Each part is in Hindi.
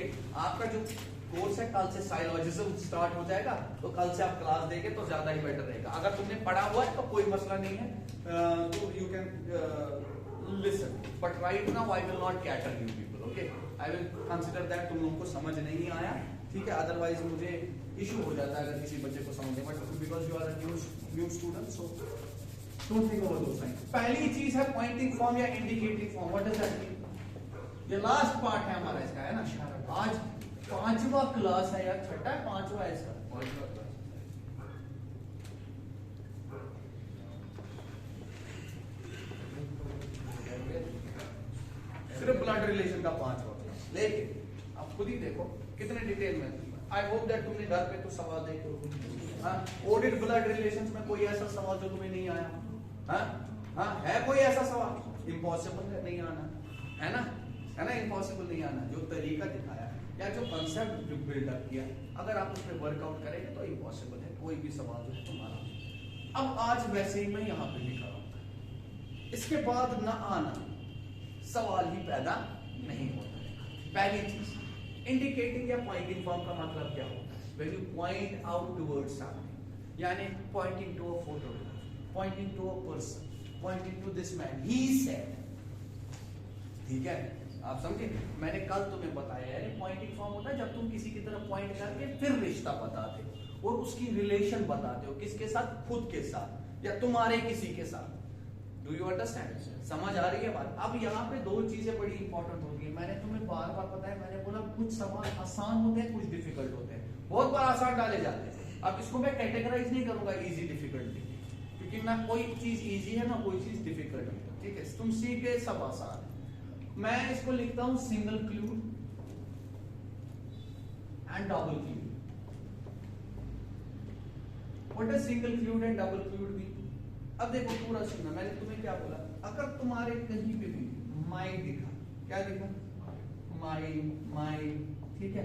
ओके, आपका जो कोर्स है कल से साइलॉजिज्म स्टार्ट हो जाएगा, तो कल से आप क्लास देंगे तो ज्यादा ही बेटर रहेगा। अगर तुमने पढ़ा हुआ है तो कोई मसला नहीं है, तो you can listen, but right now I will not cater you people, okay, I will consider that तुम लोगों को समझ नहीं आया, ठीक है, अदरवाइज मुझे इशू हो जाता है अगर किसी बच्चे को समझ में, but because you are a new student, so don't think about those things. पहली चीज है पॉइंटिंग फॉर्म या indicating form, what does that mean? ये लास्ट पार्ट है हमारा इसका, है ना, आज 5वां क्लास है या छठा है, 5वां है इसका, 5वां क्लास। सिर्फ ब्लड रिलेशन का 5वां क्लास, लेकिन आप खुद ही देखो कितने डिटेल में। आई होप दैट तुमने घर पे तो सवाल देखे हो, हाँ, ऑडिट ब्लड रिलेशंस में कोई ऐसा सवाल जो तुम्हें नहीं आया, हाँ, है कोई ऐसा सवाल? इम्पॉसिबल है नहीं आना, है ना, इम्पॉसिबल नहीं आना। जो तरीका दिखाया या जो कंसेप्ट जो बिल्डअप किया, अगर आप उस पर वर्कआउट करेंगे तो इम्पॉसिबल है कोई भी सवाल जो तुम्हारा। अब आज वैसे ही मैं यहाँ पे लिखा रहा हूँ, इसके बाद न आना सवाल ही पैदा नहीं होता है। पहली चीज, इंडिकेटिंग या पॉइंटिंग फॉर्म का मतलब क्या होता है? When you point out towards something, यानी pointing to a photograph, pointing to a person, pointing to this man, he said, ठीक है, आप समझे? मैंने कल तुम्हें बताया है पॉइंटिंग फॉर्म होता है जब तुम किसी की तरफ पॉइंट करके फिर रिश्ता बताते हो और उसकी रिलेशन बताते हो, किसके साथ? खुद के साथ या तुम्हारे किसी के साथ। Do you understand? समझ आ रही है बात? अब यहाँ पे दो चीजें बड़ी इंपॉर्टेंट होगी, मैंने तुम्हें बार बार बताया, मैंने बोला कुछ सवाल आसान होते हैं, कुछ डिफिकल्ट होते हैं, बहुत बार आसान डाले जाते हैं। अब इसको मैं कैटेगराइज नहीं करूंगा इजी डिफिकल्टी, क्योंकि ना कोई चीज इजी है ना कोई चीज डिफिकल्ट है, ठीक है, तुम सीखे सब आसान है। मैं इसको लिखता हूं single clued and double clued. What is single clued and double clued भी? अब देखो पूरा सुनना, मैंने तुम्हें क्या बोला, अगर तुम्हारे कहीं पे भी माई दिखा, क्या दिखा? माई, ठीक है,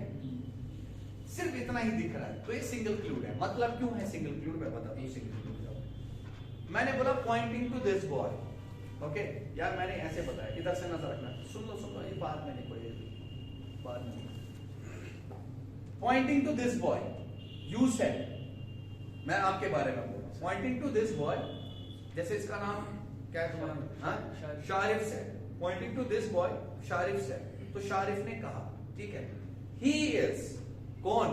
सिर्फ इतना ही दिख रहा है तो ये सिंगल क्लूड है। मतलब क्यों है सिंगल क्लूड? मैं बताता हूं सिंगल क्लूड। मैंने बोला pointing to this boy, okay, यार मैंने ऐसे बताया, इधर से नजर रखना, सुन लो, ये बाद में लिखो, ये बाद में। Pointing to this boy, you said, मैं आपके बारे में बोल रहा हूं, पॉइंटिंग टू दिस बॉय, जैसे इसका नाम क्या है तुम्हारा? हाँ, Sharif said, pointing to this boy, Sharif said, तो शारिफ ने कहा, ठीक है, ही इज, कौन?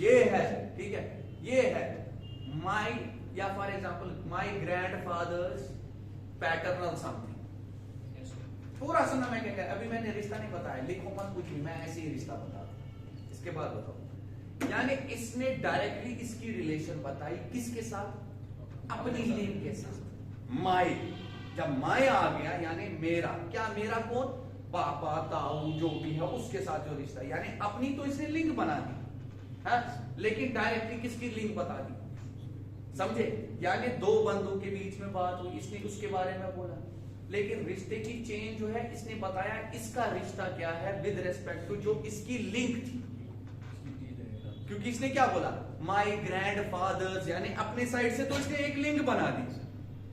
ये है, ठीक है, ये है माई, या for example my grandfathers paternal something. पूरा सुनना, मैं क्या कह, अभी मैंने रिश्ता नहीं बताया, लिखो मत कुछ भी, मैं ऐसे ही रिश्ता बता रहा हूं, इसके बाद बताओ। यानी इसने डायरेक्टली इसकी रिलेशन बताई किसके साथ? अपनी नेम के साथ, माई। जब माई आ गया यानी मेरा, क्या मेरा कौन? पापा, ताऊ, जो भी है उसके साथ जो रिश्ता, यानी अपनी तो इसने लिंक बना दी है, लेकिन डायरेक्टली किसकी लिंक बता दी, समझे? यानी दो बंदों के बीच में बात हुई, इसने उसके बारे में बोला, लेकिन रिश्ते की चेंज जो है इसने बताया इसका रिश्ता क्या है विद रेस्पेक्ट टू जो इसकी लिंक थी, क्योंकि इसने क्या बोला? माई ग्रैंडफादर्स, यानी अपने साइड से तो इसने एक लिंक बना दी।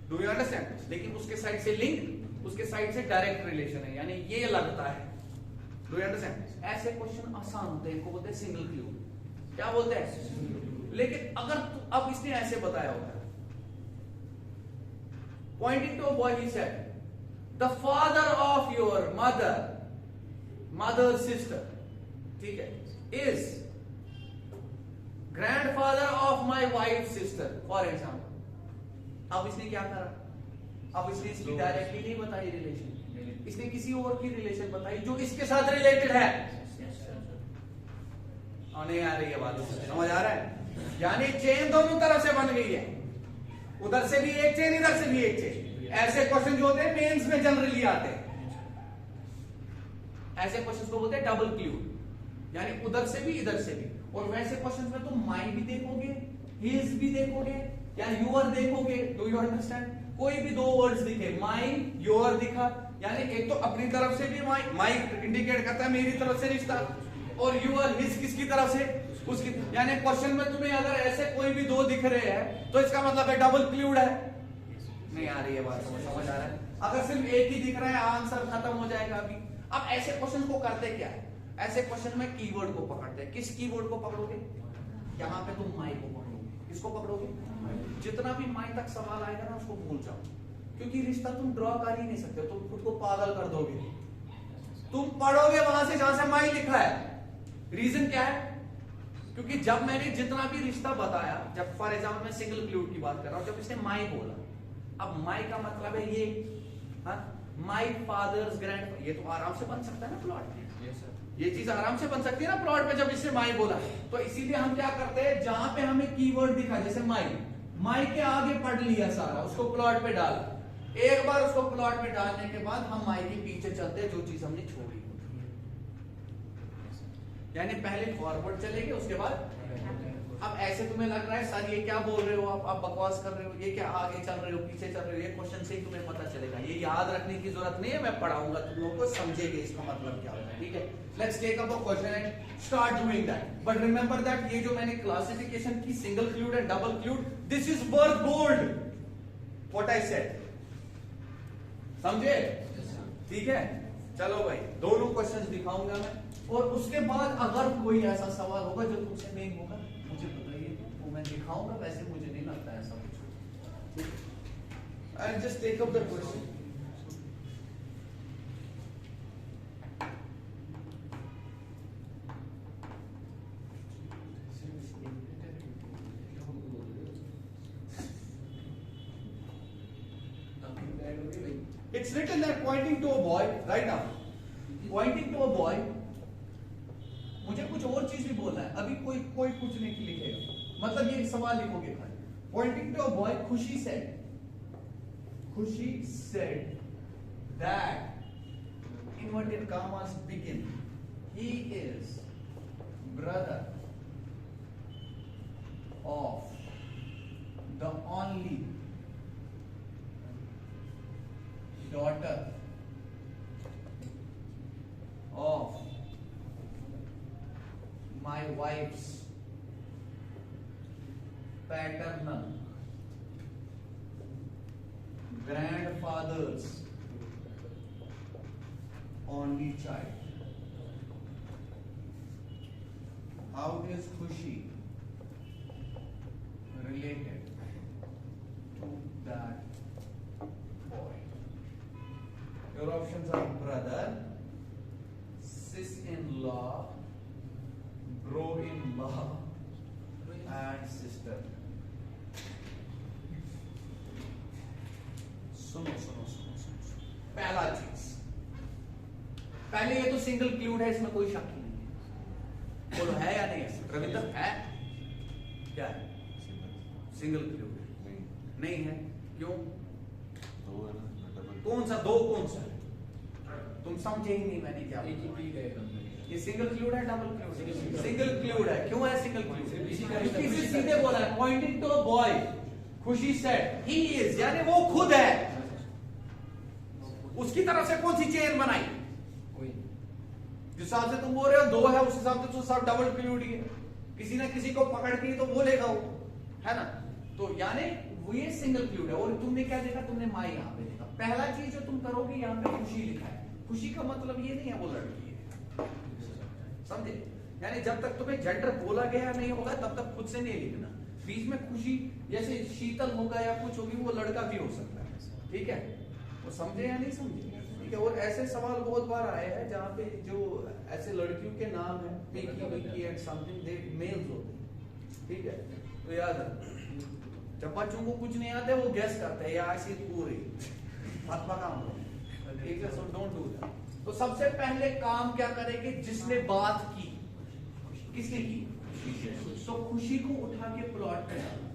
Do you understand? लेकिन उसके साइड से लिंक, उसके साइड से डायरेक्ट रिलेशन है, यानी ये लगता है। Do you understand? ऐसे क्वेश्चन आसान होते हैं, इनको बोलते हैं सिंगल क्लूड। क्या बोलते हैं? लेकिन अगर अब इसने ऐसे बताया होता है, pointing to a boy, he said the father of your mother sister, ठीक है, is grandfather of my wife sister, for example. अब इसने क्या करा? अब इसने इसकी डायरेक्टली नहीं बताई रिलेशन, इसने किसी और की रिलेशन बताई जो इसके साथ रिलेटेड है। नहीं आ रही है बात, समझ आ रहा है? यानी चेन दोनों तरफ से बन गई है, उधर से भी एक चेन, इधर से भी एक चेन। ऐसे क्वेश्चन जो होते हैं मेंस में जनरली आते हैं, ऐसे क्वेश्चन को बोलते हैं डबल क्लूड, यानी उधर से भी इधर से भी। और वैसे क्वेश्चन में तुम माई भी देखोगे, हिज भी देखोगे या यूर देखोगे। Do you understand? कोई भी दो वर्ड्स दिखे, माई, योर दिखा, यानी एक तो अपनी तरफ से भी माई इंडिकेट करता है मेरी तरफ से रिश्ता, और यूर, हिज किसकी तरफ से? उसकी। यानी क्वेश्चन में तुम्हें अगर ऐसे कोई भी दो दिख रहे हैं तो इसका मतलब है डबल क्लूड है। नहीं आ रही है बात, समझ आ रहा है? अगर सिर्फ एक ही दिख रहा है आंसर खत्म हो जाएगा अभी। अब ऐसे क्वेश्चन को करते क्या है? ऐसे क्वेश्चन में कीवर्ड को पकड़ते हैं। किस कीवर्ड को पकड़ोगे? यहाँ पे तुम माई को पकड़ोगे। किसको पकड़ोगे? जितना भी माई तक सवाल आएगा ना उसको भूल जाओ, क्योंकि रिश्ता तुम ड्रॉ कर ही नहीं सकते, तुम खुद को पागल कर दोगे। तुम पढ़ोगे वहां से जहां से माई लिखा है। रीजन क्या है? क्योंकि जब मैंने जितना भी रिश्ता बताया, जब फॉर एग्जाम्पल मैं सिंगल क्लूड की बात कर रहा हूं, जब इसने माई बोला, अब माई का मतलब है ये, माई फादर्स ग्रैंड, ये तो आराम से बन सकता है ना प्लॉट में। ये चीज आराम से बन सकती है ना प्लॉट पे, जब इसने माई बोला। तो इसीलिए हम क्या करते हैं, जहां पे हमें कीवर्ड दिखा, जैसे माई, माई के आगे पढ़ लिया सारा, उसको प्लॉट पे डाला। एक बार उसको प्लॉट में डालने के बाद हम माई के पीछे चलते हैं, जो चीज हमने छोड़ी। यानी पहले फॉरवर्ड चलेंगे, उसके बाद अब ऐसे तुम्हें लग रहा है सर ये क्या बोल रहे हो आप बकवास कर रहे हो, ये क्या आगे चल रहे हो पीछे चल रहे हो, ये क्वेश्चन से ही तुम्हें पता चलेगा। ये याद रखने की जरूरत नहीं है, मैं पढ़ाऊंगा, तुम लोगों को समझेंगे इसका मतलब क्या होता है। ठीक है, let's take up a question and start doing that. But remember that ये जो मैंने क्लासिफिकेशन की, single clued and double clued, this is worth gold, what I said. समझे? ठीक है, चलो भाई दोनों क्वेश्चंस दिखाऊंगा मैं, और उसके बाद अगर कोई ऐसा सवाल होगा जो तुमसे नहीं होगा मुझे बताइए, वो मैं दिखाऊंगा। वैसे मुझे नहीं लगता ऐसा कुछ। I'll just take up the question. It's written that pointing to a boy, right now. Pointing to a boy. मुझे कुछ और चीज भी बोलना है, अभी कोई कुछ नहीं लिखेगा, मतलब ये सवाल लिखोगे खाली। Pointing to a boy, खुशी said that, inverted commas begin, he is brother of the only daughter of my wife's paternal grandfather's only child. How is Khushi related to that boy? Your options are brother, sis-in-law, bro-in-law, and sister. सुनो। पहला चीज, पहले ये तो सिंगल क्लूड है, इसमें कोई शक ही नहीं है। बोलो है या नहीं है? रविंद्र है? क्या है? सिंगल क्लूड नहीं है। क्यों? कौन सा दो, कौन सा? तुम समझे ही नहीं मैंने क्या बोला। ये सिंगल क्लूड है डबल क्लूड? सिंगल क्लूड है। क्यों है सिंगल क्लूड? किसी सीधे बोला है, पॉइंटिंग टू अ बॉय, खुशी सेड ही इज, यानी वो खुद है। उसकी तरफ से कौन सी चेन बनाई? जिस हिसाब से तुम बोल रहे हो दो है, उस हिसाब से तो सब डबल क्लूड ही है। किसी ना किसी को पकड़ के तो बोलेगा वो, है ना? तो यानी वो ये सिंगल क्लूड है। और तुमने क्या देखा? तुमने माई यहाँ पे देखा। पहला चीज जो तुम करोगे, यहाँ पे खुशी लिखा है। खुशी का मतलब ये नहीं है वो लड़की है, समझे? यानी जब तक तुम्हें जेंडर बोला गया नहीं होगा तब तक खुद से नहीं लिखना। बीच में खुशी जैसे शीतल होगा या कुछ होगी, वो लड़का भी हो सकता है। ठीक है, वो समझे या नहीं समझे? ठीक है। और ऐसे सवाल बहुत बार आए हैं जहाँ पे जो ऐसे लड़कियों के नाम है Pinky Vicky and something, they males होते हैं। ठीक है, तो याद है, जब बच्चों को कुछ नहीं आता वो गेस करते हैं या ऐसी पूरी मत काम। ठीक है, सो डोंट डू दैट। तो सबसे पहले काम क्या करेंगे? जिसने बात की, किसने की? तो खुशी को उठा के प्लॉट पे डाला।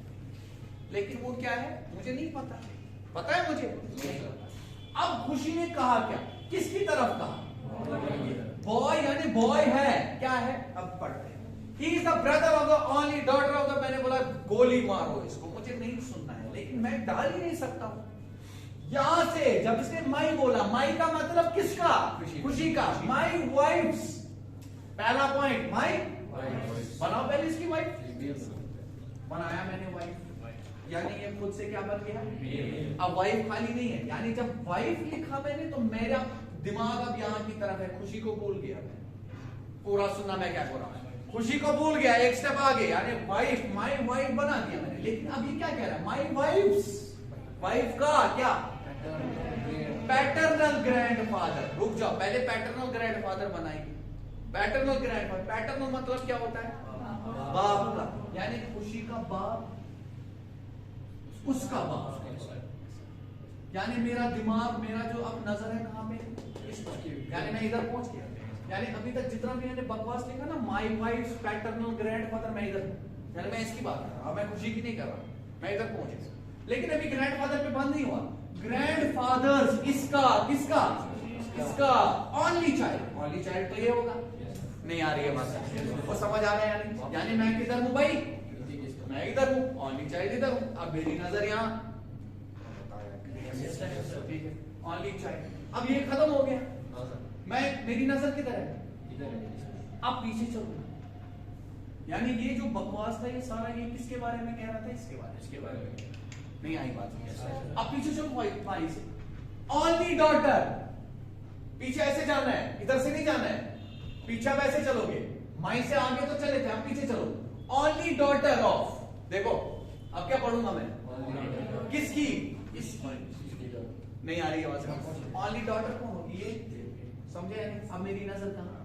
लेकिन वो क्या है मुझे नहीं पता, पता है मुझे? अब खुशी ने कहा क्या? किसकी तरफ कहा? बॉय, यानी बॉय है, क्या है? अब पढ़ते हैं। He is the brother of the only daughter of the, मैंने बोला गोली मारो इसको, मुझे नहीं सुनना है, लेकिन मैं डाल ही नहीं सकता हूं। यहां से जब इसने माई बोला, माई का मतलब किसका? खुशी का। माई वाइफ्स, पहला पॉइंट, माई बनाओ पहले इसकी वाइफ। बनाया मैंने वाइफ, यानी ये खुद से क्या बन गया? अब वाइफ खाली नहीं है, यानी जब वाइफ लिखा मैंने तो मेरा दिमाग अब यहां की तरफ है, खुशी को भूल गया मैं। पूरा सुनना मैं क्या बोल रहा हूं। खुशी को भूल गया, एक स्टेप आगे, यानी वाइफ, माई वाइफ बना दिया मैंने, लेकिन अब ये क्या कह रहा है, माई वाइफ्स, वाइफ का क्या, पैटर्नल ग्रैंडफादर। रुक जाओ, पहले पैटर्नल ग्रैंडफादर बनाएंगे। पैटर्नल ग्रैंडफादर, पैटर्नल मतलब क्या होता है, बाप का, यानी खुशी का बाप, उसका बाप, यानी मेरा दिमाग, मेरा जो अब नजर है कहां पे, इस पर, यानी मैं इधर पहुंच गया। यानी अभी तक जितना भी मैंने बकवास लिखा ना, माई वाइफ, पैटर्नल ग्रैंडफादर, मैं इधर, यानी मैं इसकी बात कर रहा हूं, मैं खुशी की नहीं कर रहा, मैं इधर पहुंच गया। लेकिन अभी ग्रैंडफादर पे बंद नहीं हुआ, ग्रैंडफादर्स, इसका, किसका, इसका ओनली चाइल्ड, ओनली चाइल्ड तो ये होगा। नहीं आ रही है बात, वो समझ आ रहा है, यानी मैं किधर हूं भाई, मैं इधर हूं, ओनली चाइल्ड इधर हूं, अब मेरी नजर यहां, ओनली चाइल्ड, अब ये खत्म हो गया, मैं, मेरी नजर किधर है, अब पीछे चलो, यानी ये जो बकवास था ये सारा, ये किसके बारे में कह रहा था, इसके बारे में नहीं आई बात। अब पीछे चलो भाई से, ओनली डॉटर, पीछे ऐसे जाना है, इधर से नहीं जाना है, पीछे वैसे चलोगे, माई से आगे तो चले थे, अब पीछे चलो, ओनली डॉटर ऑफ, देखो अब क्या पढ़ूंगा मैं, किसकी, नहीं आ रही आवाज, ओनली डॉटर कौन होगी, ये समझे। अब मेरी नजर कहां,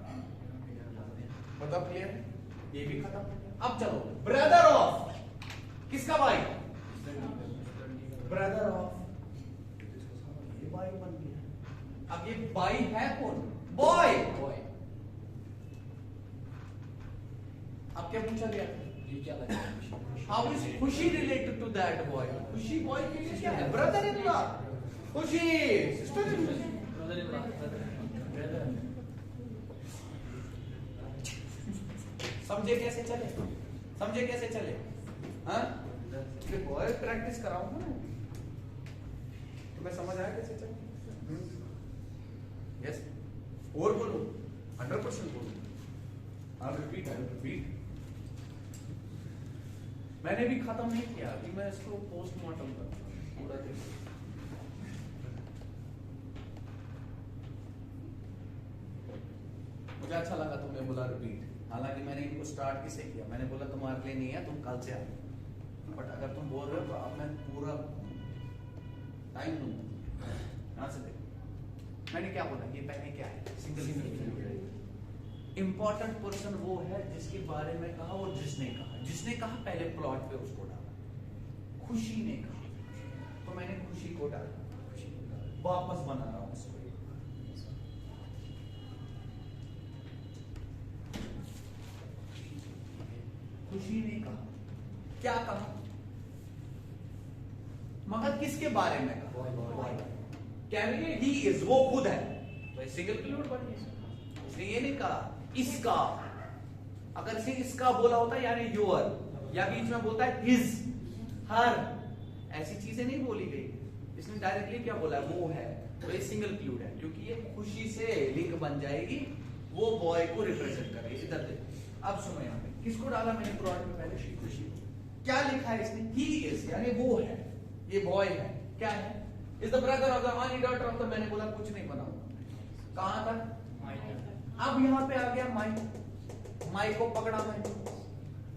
मतलब क्लियर, ये भी खत्म। अब चलो, ब्रदर ऑफ, किसका भाई, ब्रदर ऑफ, ये भाई बन गया। अब ये भाई है कौन, बॉय, अब क्या पूछा गया, हाउ इज खुशी रिलेटेड टू दैट बॉय, खुशी बॉय के लिए क्या है, ब्रदर इन लॉ, खुशी sister in law, brother in law, समझे कैसे चले, समझे कैसे चले, हाँ बॉय प्रैक्टिस कराऊंगा ना, तुम्हें समझ आया कैसे चले, यस, और बोलो, 100% बोलो, हाँ रिपीट, मैंने भी खत्म नहीं किया, अभी मैं इसको पोस्टमार्टम कर पूरा दिन। मुझे अच्छा लगा तुमने बोला रिपीट, हालांकि मैंने इनको स्टार्ट किससे किया, मैंने बोला तुम्हारे लिए नहीं है, तुम कल से आओ, बट अगर तुम बोल रहे हो तो अब मैं पूरा टाइम दूंगा, यहां से देखो मैंने क्या बोला, ये पहले क्या है, सिंगल इंपॉर्टेंट पर्सन वो है जिसके बारे में कहा और जिसने कहा पहले प्लॉट पे उसको डाला, खुशी ने कहा तो मैंने खुशी को डाला, वापस बना रहा हूं उसको, खुशी ने कहा, क्या कहा, मगर किसके बारे में कहा, कैन ही इज, वो खुद है, तो सिंगल क्लूड बन गया, उसने ये नहीं कहा इसका, अगर इसे इसका बोला होता यानी योर, या बीच में बोलता है हिज, हर, ऐसी चीजें नहीं बोली गई, इसने डायरेक्टली क्या बोला, वो है, तो ये सिंगल क्लूड है, क्योंकि ये खुशी से लिंक बन जाएगी, वो बॉय को रिप्रेजेंट करेगी। इधर देखो, अब सुनो यहाँ पे किसको डाला मैंने प्लॉट में पहले, खुशी, क्या लिखा है इसने, ही इज, यानी वो है, ये बॉय है, क्या है, is the brother of the only daughter of the, मैंने बोला कुछ नहीं बनाऊंगा, कहां तक, अब यहां पे आ गया माई को पकड़ा मैं,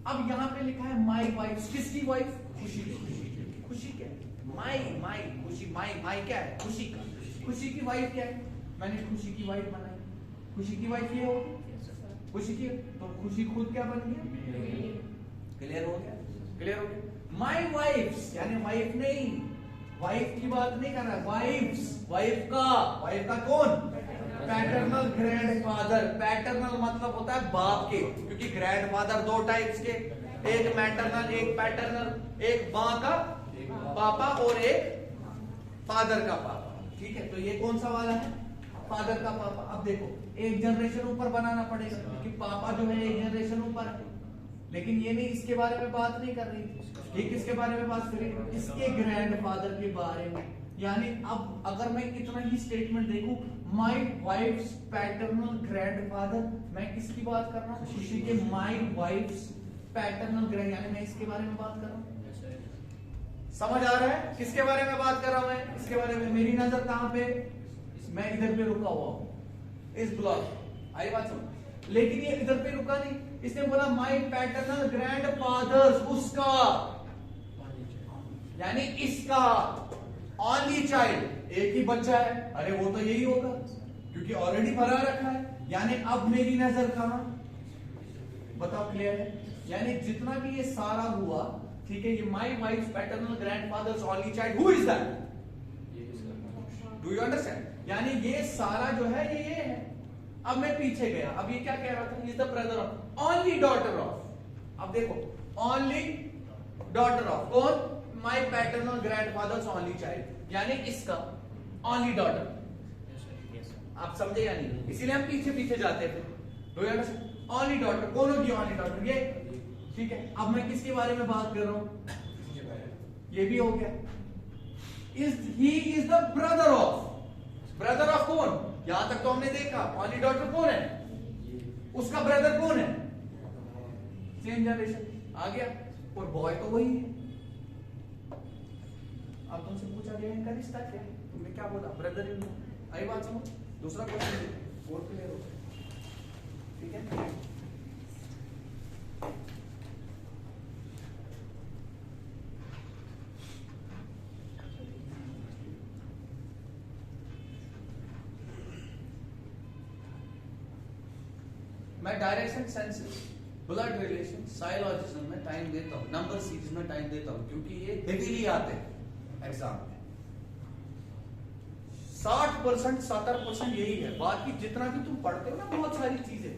अब यहां पे लिखा है माई वाइफ, किसकी वाइफ, खुशी क्या है, माई खुशी, माई क्या है, खुशी का, खुशी की वाइफ क्या है, मैंने खुशी की वाइफ बनाई, खुशी की वाइफ ये होगी, खुशी की, तो खुशी खुद क्या बन गया, क्लियर हो गया, माई वाइफ्स, यानी वाइफ नहीं, वाइफ की बात नहीं कर रहा, वाइफ्स, वाइफ का कौन, पैटर्नल ग्रैंडफादर, पैटर्नल मतलब होता है बाप के, क्योंकि ग्रैंडफादर दो टाइप्स के, एक मैटरनल, एक पैटर्नल, एक मां का पापा और एक फादर का पापा, ठीक है, तो ये कौन सा वाला है, फादर का पापा। अब देखो एक जनरेशन ऊपर बनाना पड़ेगा, क्योंकि पापा जो है एक जनरेशन ऊपर है, लेकिन ये नहीं इसके बारे में बात नहीं कर रही, ये किसके बारे में बात कर रही है, इसके ग्रैंडफादर के बारे में, यानी अब अगर मैं इतना ही स्टेटमेंट देखूं, माई वाइफ्स पैटर्नल ग्रैंडफादर, मैं किसकी बात कर रहा हूं, खुशी के माई वाइफ्स पैटर्नल ग्रैंड, यानी मैं इसके बारे में बात कर रहा हूं, समझ आ रहा है किसके बारे में बात कर रहा हूं मैं, इसके बारे में, मेरी नजर कहां पे, मैं इधर पे रुका हुआ हूं, इस ब्लॉक, आई बात सुन, लेकिन ये इधर पे रुका नहीं, इसने बोला माय पैटर्नल ग्रैंडफादर्स, उसका यानी इसका ओनली चाइल्ड, एक ही बच्चा है, अरे वो तो यही होगा क्योंकि ऑलरेडी भरा रखा है, यानी अब मेरी नजर कहां, बताओ क्लियर है? यानी जितना भी ये सारा हुआ, ठीक है, ये my wife paternal grandfathers only child, who is that? Do you understand? यानी ये सारा जो है ये है। अब मैं पीछे गया, अब ये क्या कह रहा था? Is the brother of, only daughter of, अब देखो ओनली डॉटर ऑफ कौन? My paternal grandfathers only child, यानी इसका ओनली डॉटर, आप समझे या नहीं? इसीलिए हम पीछे पीछे जाते थे। Do you understand? Only daughter कौन होगी? ओनली डॉटर ये, ठीक है। अब मैं किसके बारे में बात कर रहा हूं? ये भी हो गया। He is the brother of, brother of कौन? यहां तक तो हमने देखा ओनली डॉटर कौन है, उसका ब्रदर कौन है? सेम जनरेशन आ गया, और बॉय तो वही है। अब तुमसे पूछा गया इनका रिश्ता क्या है, तुमने क्या बोला? Brother in law. आई बात समझ? दूसरा क्वेश्चन और क्लियर हो, ठीक है? मैं डायरेक्शन सेंसेस, ब्लड रिलेशन, साइलॉजिज्म में टाइम देता हूं, नंबर सीरीज में टाइम देता हूं, क्योंकि ये हेवीली आते हैं एग्जाम में। 60% 70% यही है, बाकी जितना भी तुम पढ़ते हो ना बहुत सारी चीजें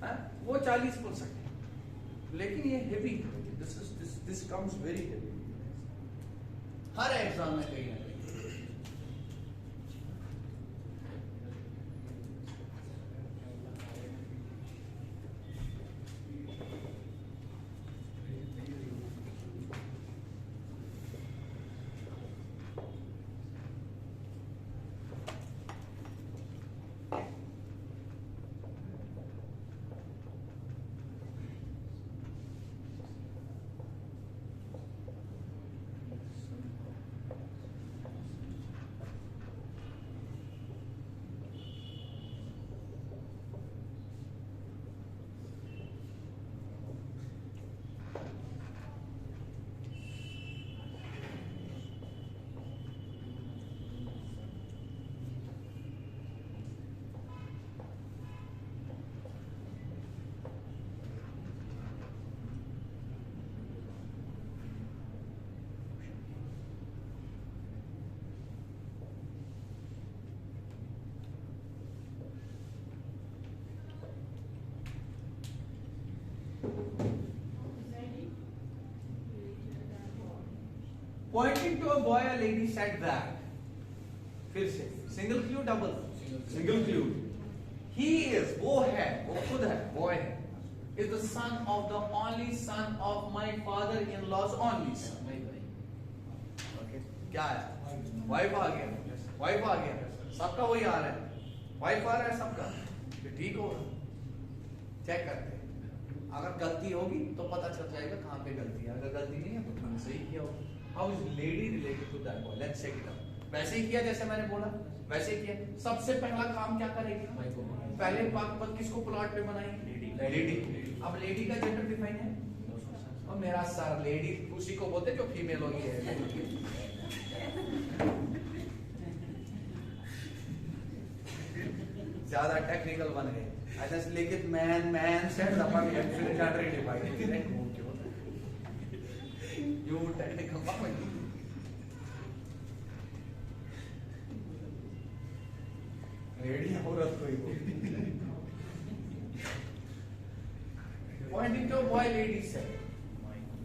है, वो 40% है, लेकिन ये heavy, this comes very heavy her exam में कहीं ना कहीं। Pointing to a boy, a lady said that. फिर से single clue, double single clue. He is, वो है, वो खुद है, boy है, is the son of the only son of my father-in-law's only son. Okay. क्या है? वाइफ आ गया, वाइफ आ गया, सबका वही आ रहा है, वाइफ आ रहा है सबका, तो ठीक होगा। चेक करते हैं, अगर गलती होगी तो पता चल जाएगा कहां पे गलती है, अगर गलती नहीं है तो तुमने सही किया होगा। How is lady related to that boy? Let's check it out. वैसे ही किया जैसे मैंने बोला, वैसे ही किया। सबसे पहला काम क्या करेगी? पहले बात किसको प्लॉट पे बनाएंगे? लेडी। अब लेडी का जेंडर डिफाइन है, और मेरा सर लेडी उसी को बोलते जो फीमेल होगी है। ज्यादा टेक्निकल बन गए, अच्छा लेकिन मैन से gender define you technical ready औरत कोई pointing to a boy, lady said,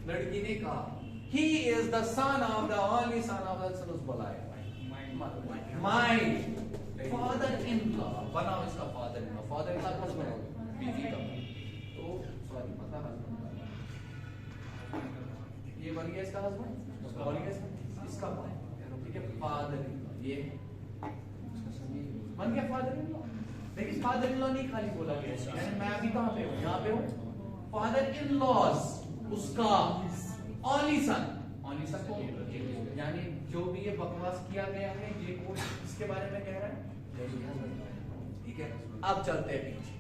लड़की ने कहा, he is the son of the only son of the son of Balai, my father-in-law, बनाओ इसका father-in-law, father-in-law husband, बीवी का, तो सॉरी मतलब husband, ये बन गया इसका हस्बैंड, बन गया इसका भाई, ठीक है, फादर इन लॉ, ये बन गया फादर इन लॉ। लेकिन फादर इन लॉ नहीं खाली बोला गया, यानी मैं अभी कहां पे हूं? यहां पे हूं। फादर इन लॉज, उसका ओनली सन, ओनली सन को, यानी जो भी ये बकवास किया गया है ये कोई इसके बारे में कह रहा है, ठीक है। अब चलते हैं पीछे,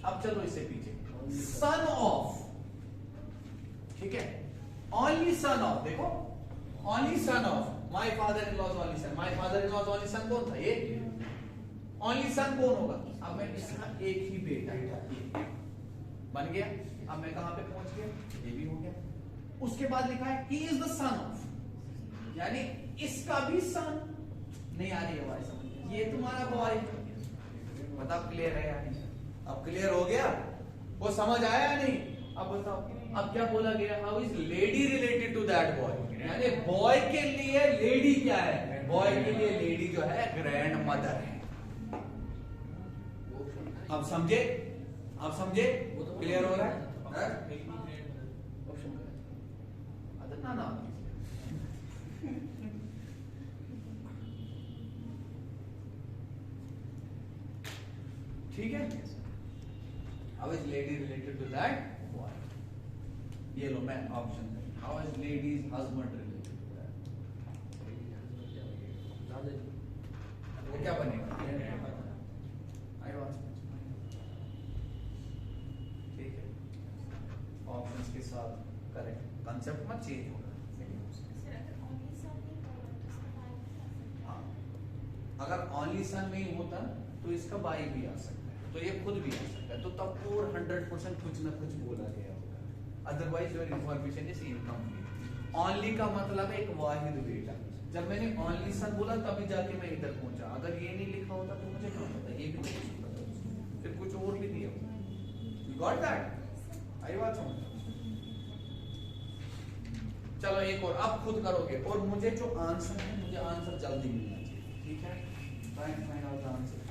अब चलो इससे पीछे, सन ऑफ, ठीक है, ओनली सन ऑफ, देखो only son of my father in laws only son, my father in laws only son कौन था, ये ओनली सन कौन होगा, अब मैं इसका एक ही बेटा है बन गया, अब मैं कहां पे पहुंच गया, ये भी हो गया। उसके बाद लिखा है he is the son of, यानी इसका भी सन, नहीं आ रही है भाई समझ, ये तुम्हारा बॉय, बताओ क्लियर है या नहीं, अब क्लियर हो गया, वो समझ आया या नहीं, अब बताओ अब क्या बोला गया, how is lady related to that boy, यानी बॉय के लिए लेडी क्या है, बॉय के लिए लेडी जो है ग्रैंड मदर है। अब समझे, अब समझे, क्लियर हो रहा है, ना ना ठीक है, how is lady related to that boy, ये लो मैं option, how is lady's husband related to that, वो क्या बनेगा, ठीक है, ऑप्शंस के साथ करेक्ट, कंसेप्ट मत चेंज होगा। हाँ, अगर ओनली सन नहीं होता तो इसका बाई भी आ सकता है, तो ये खुद भी आ सकता है, तो तब और 100% कुछ ना कुछ बोला गया होगा, otherwise your information is incomplete. Only का मतलब है एक वाहिद बेटा, जब मैंने ओनली सन बोला तभी जाके मैं इधर पहुंचा, अगर ये नहीं लिखा होता तो मुझे क्या पता, ये भी तो कुछ पता, फिर कुछ और भी दिया होगा, यू गॉट दैट, आई बात समझ। चलो एक और, अब खुद करोगे, और मुझे जो आंसर है मुझे आंसर जल्दी मिलना चाहिए, ठीक है, फाइंड आउट द आंसर।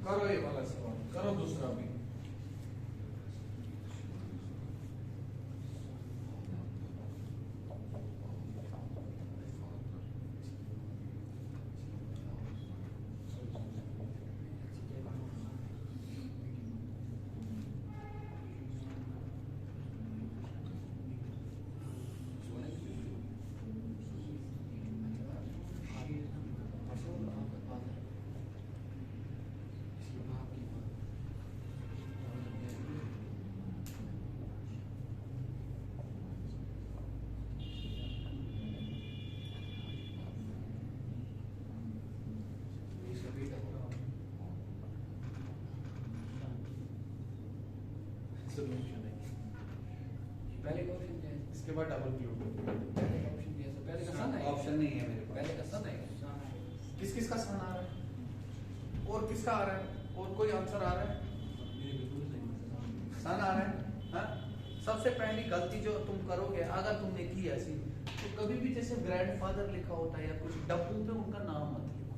करो ये वाला सवाल, करो दूसरा भी। सोल्यूशन है, पहले का ऑप्शन क्या है, इसके बाद डबल क्लू, पहले का ऑप्शन क्या है, पहले का सन है, ऑप्शन नहीं है मेरे पास, पहले का सन है, किस किस का सन आ रहा है, और किसका आ रहा है, और कोई आंसर आ रहा है, सन आ रहा है। हाँ, सबसे पहली गलती जो तुम करोगे अगर तुमने की ऐसी, तो कभी भी जैसे ग्रैंडफादर लिखा होता है या कुछ डब्बू पे उनका नाम मत लिखो।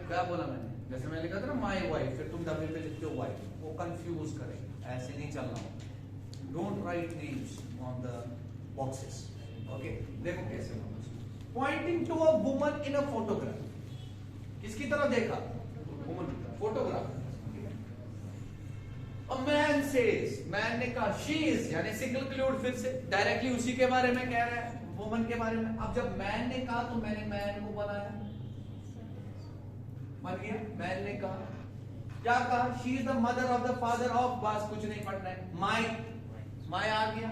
क्या बोला मैंने, जैसे मैं लिखा था ना माय वाइफ, फिर तुम डब्बे पे लिखते हो वाइफ, वो कंफ्यूज करेगा, ऐसे नहीं चलना होता। Don't write names on the boxes, okay. देखो कैसे, pointing to a woman in a photograph, किसकी तरफ देखा, woman, photograph. A man says, man ने कहा शी इज, यानी सिंगल क्लूड, फिर से डायरेक्टली उसी के बारे में कह रहा है, वुमन के बारे में। अब जब मैन ने कहा तो मैंने मैन को बनाया, बन गया। मैन ने कहा, क्या कहा? She is the mother of the father of, बस कुछ नहीं पढ़ना है। माई आ गया।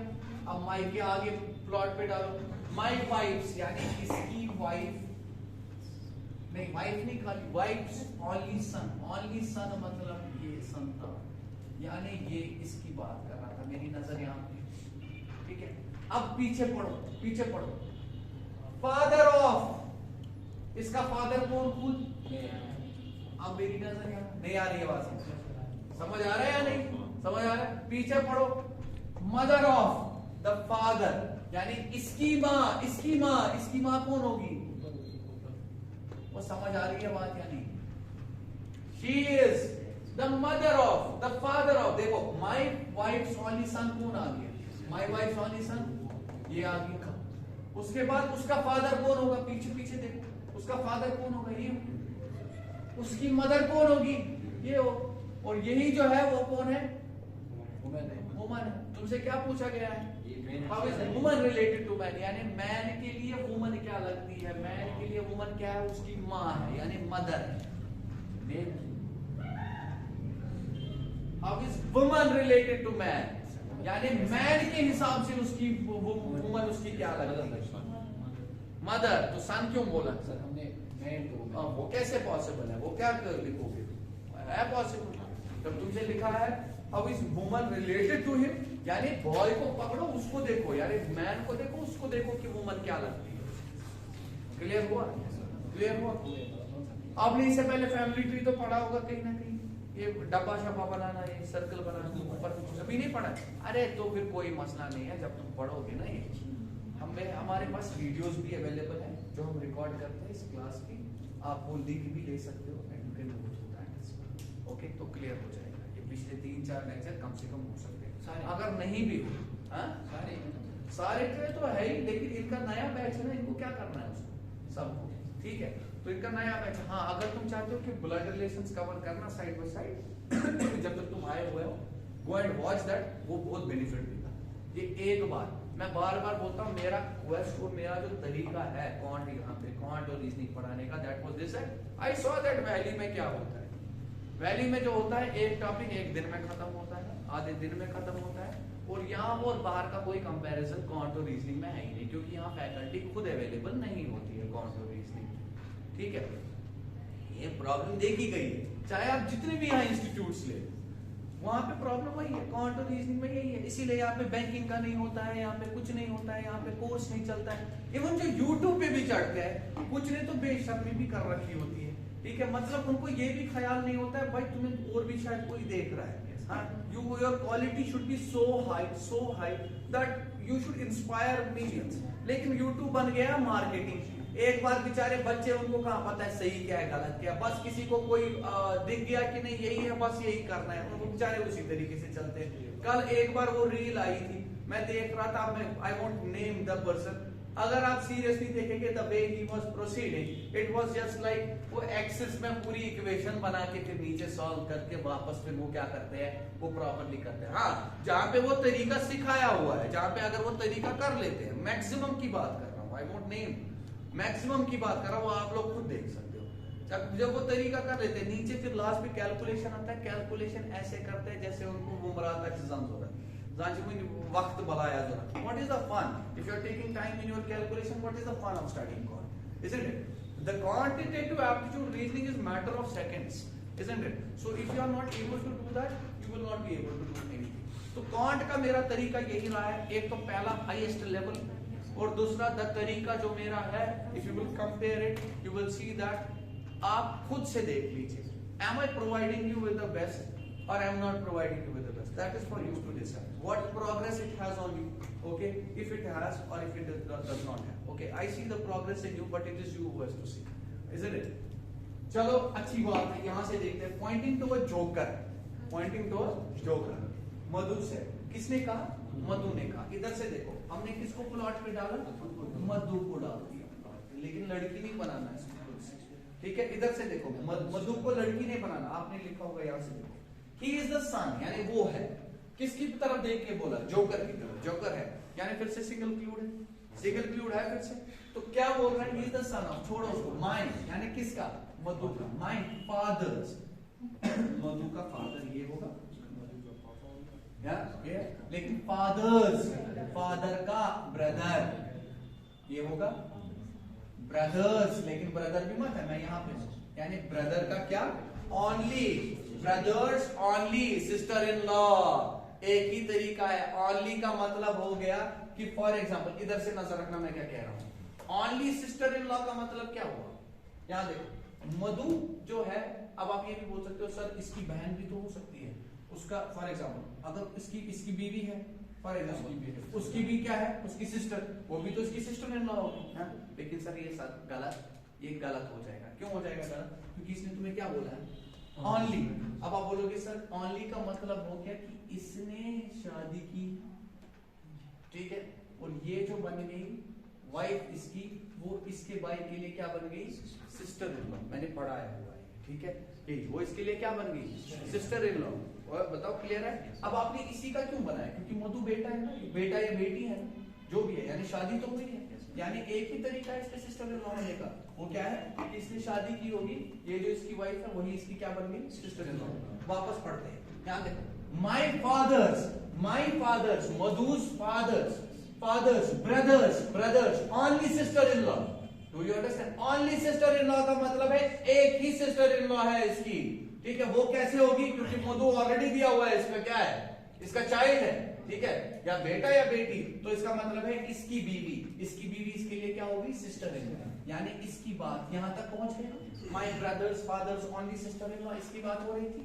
अब माई के आगे प्लॉट पे डालो, माई वाइफ्स, यानी इसकी वाइफ, नहीं वाइफ नहीं खाली, wife's only son. Only son मतलब ये संतान, यानी ये इसकी बात कर रहा था, मेरी नजर यहाँ पे, ठीक है। अब पीछे पढ़ो, पीछे पढ़ो। फादर ऑफ, इसका फादर कौन? खुद। अब मेरी नजर यहाँ नहीं आ रही है, बात समझ आ रहा है या नहीं समझ आ रहा है? पीछे पढ़ो। मदर ऑफ द फादर, यानी इसकी माँ, इसकी माँ, इसकी माँ कौन होगी? वो समझ आ रही है बात या नहीं? She is the mother of the father of, देखो माई वाइफ ओनली सन कौन आ गया? माई वाइफ ओनली सन, ये आ गया। उसके बाद उसका फादर कौन होगा? पीछे पीछे देखो, उसका फादर कौन होगा? ये। उसकी मदर कौन होगी? ये हो। और यही जो है वो कौन है? वुमन है। तुमसे क्या पूछा गया है? How is woman related to man, यानी मैन के लिए वुमन क्या लगती है? मैन के लिए वुमन क्या है? उसकी माँ है, यानी मदर है। How is woman related to man, यानी मैन के हिसाब से उसकी वुमन उसकी क्या लगती है? मदर। तो सन क्यों बोला? सर हमने मैन तो वो कैसे पॉसिबल है? वो क्या लिखोगे? है पॉसिबल? जब तुमसे लिखा है how is woman related to him, यानी बॉय को पकड़ो, उसको देखो, यानी मैन को देखो, उसको देखो कि वुमन क्या लगती है। क्लियर हुआ? क्लियर हुआ? आपने इससे पहले फैमिली ट्री तो पढ़ा होगा कहीं ना कहीं, ये डब्बा शब्बा बनाना, ये सर्कल बनाना, ऊपर कभी नहीं पढ़ा? अरे तो फिर कोई मसला नहीं है, जब तुम पढ़ोगे ना ये हमारे पास वीडियोस भी अवेलेबल है जो हम रिकॉर्ड करते हैं इस क्लास की, आप वो लिंक भी ले सकते हो and you can go through that. Okay, तो क्लियर हो जाएगा। ये पिछले 3-4 लेक्चर कम से कम हो सकते हैं, अगर नहीं भी हो। हाँ, सारे तो है ही, लेकिन इनका नया बैच है ना, इनको क्या करना है उसको सबको, ठीक है। तो इनका नया बैच, हाँ अगर तुम चाहते हो कि ब्लड रिलेशंस कवर करना साइड बाय साइड जब तक तुम आए हुए हो, गो एंड वॉच दैट, वो बहुत बेनिफिट देगा। ये एक बार मैं बार बार बोलता हूँ, मेरा क्वेस्ट और मेरा जो तरीका है क्वांट यहाँ पे क्वांट और रीजनिंग पढ़ाने का, दैट वाज दिस है। आई सॉ दैट वैली में क्या होता है, वैली में जो होता है एक टॉपिक एक दिन में खत्म होता है, आधे दिन में खत्म होता है, और यहाँ और बाहर का कोई कंपैरिजन क्वांट और रीजनिंग में है ही नहीं, क्योंकि यहाँ फैकल्टी खुद अवेलेबल नहीं होती है क्वांट और रीजनिंग, ठीक है। ये प्रॉब्लम देखी गई है, चाहे आप जितने भी यहाँ इंस्टीट्यूट्स ले, वहां पे प्रॉब्लम वही है, क्वांट और रीजनिंग में यही है। इसीलिए यहाँ पे बैंकिंग का नहीं होता है, यहाँ पे कुछ नहीं होता है, यहाँ पे कोर्स नहीं चलता है। इवन जो यूट्यूब पे भी चढ़ते हैं, कुछ ने तो बेशर्मी भी कर रखी होती है, ठीक है। मतलब उनको ये भी ख्याल नहीं होता है भाई तुम्हें और भी शायद कोई देख रहा है, your quality should be so high that you should inspire millions. लेकिन यूट्यूब बन गया मार्केटिंग। एक बार बेचारे बच्चे, उनको कहाँ पता है सही क्या है गलत क्या है, बस किसी को कोई दिख गया कि नहीं यही है, बस यही करना है, उनको बेचारे उसी तरीके से चलते हैं। कल एक बार वो रील आई थी, मैं देख रहा था, मैं I won't name the person, अगर आप सीरियसली देखेंगे the way he was proceeding, it was just like वो एक्सेस में पूरी इक्वेशन बना के फिर नीचे सॉल्व करके वापस फिर वो क्या करते हैं, वो प्रॉपर्ली करते हैं। हाँ, जहाँ पे वो तरीका सिखाया हुआ है, जहाँ पे अगर वो तरीका कर लेते हैं, मैक्सिमम की बात कर रहा हूँ, आई वोंट नेम, मैक्सिमम की बात कर रहा हूँ, आप लोग खुद देख सकते हो। जब वो तरीका कर लेते हैं, नीचे फिर लास्ट पे कैलकुलेशन आता है, कैलकुलेशन ऐसे करते हैं जैसे उनको गुमराह का एग्जाम हो रहा है, वक्त बलाया जरा। What is the fun? If you are taking time in your calculation, what is the fun of studying quant? Isn't it? The quantitative aptitude reasoning is matter of seconds, isn't it? So if you are not able to do that, you will not be able to do anything. तो quant का मेरा तरीका यही रहा है, एक तो पहला highest level, और दूसरा द तरीका जो मेरा है, if you will compare it, you will see that आप खुद से देख लीजिए, am I providing you with the best or am not providing you with the best? That is for you to decide what progress it has on you, okay, if it has or if it does not have, okay. I see the progress in you, but it is you who has to see, isn't it? चलो अच्छी बात है, यहाँ से देखते हैं, pointing to a joker, pointing to a joker, मधु से, किसने कहा? मधु ने कहा। इधर से देखो, हमने किसको प्लॉट पे डाला? मधु को डाल दिया, लेकिन लड़की नहीं बनाना है, ठीक है। इधर से देखो, मधु को लड़की नहीं बनाना, आपने लिखा होगा यहाँ से देखो, he is the son, यानी वो है, किसकी तरफ देख के बोला? जोकर की तरफ, जोकर है, यानी फिर से सिंगल क्लूड है, सिंगल है फिर से। तो क्या बोल रहा है, he is the son of, छोड़ो उसको, माइन यानी किसका, मधु का, माइन फादर्स, मधु का फादर ये होगा या ये, लेकिन फादर्स, फादर का ब्रदर ये होगा ब्रदर्स, लेकिन ब्रदर भी मत है, मैं यहां पे हूं, यानी ब्रदर का क्या, only, brothers only sister in law, एक ही तरीका है। ओनली का मतलब हो गया कि फॉर एग्जांपल, इधर से नजर रखना मैं क्या कह रहा हूं, ओनली सिस्टर इन लॉ का मतलब क्या हुआ, यहां देखो मधु जो है, अब आप ये भी बोल सकते हो सर इसकी बहन भी तो हो सकती है, उसका फॉर एग्जांपल अगर इसकी बीवी है फॉर एग्जांपल, उसकी भी क्या है, उसकी सिस्टर, वो भी तो इसकी सिस्टर इन लॉ होगी, है? लेकिन सर ये सब गलत, ये गलत हो जाएगा। क्यों हो जाएगा गलत, क्योंकि इसने तुम्हें क्या बोला है, ओनली। अब आप बोलोगे सर ओनली का मतलब हो गया कि इसने शादी की, ठीक है, और ये जो बन गई वाइफ इसकी, वो इसके भाई के लिए क्या बन गई, सिस्टर इन लॉ, मैंने पढ़ाया हुआ है, ठीक है, वो इसके लिए क्या बन गई, सिस्टर इन लॉ। और बताओ क्लियर है। अब आपने इसी का क्यों बनाया, क्योंकि मधु बेटा है ना, बेटा या बेटी है, जो भी है, यानी शादी तो हुई है, यानी एक ही तरीका है इसके सिस्टर इन लॉ होने का, वो क्या है कि इसने शादी की होगी, ये जो इसकी वाइफ है वही इसकी क्या बन गई, सिस्टर इन लॉ। वापस पढ़ते हैं, ध्यान देखो, my father's, mother's father's, brother's, only sister in law. Do you understand, only sister in law का मतलब है एक ही सिस्टर इन लॉ है इसकी, ठीक है। वो कैसे होगी, क्योंकि मधु ऑलरेडी दिया हुआ है, इसका क्या है, इसका चाइल्ड है, ठीक है, या बेटा या बेटी, तो इसका मतलब है इसकी बीवी इसके लिए क्या होगी, सिस्टर इन लॉ, यानी इसकी बात यहां तक पहुंच गई। My brothers fathers only sister in law, इसकी बात हो रही थी।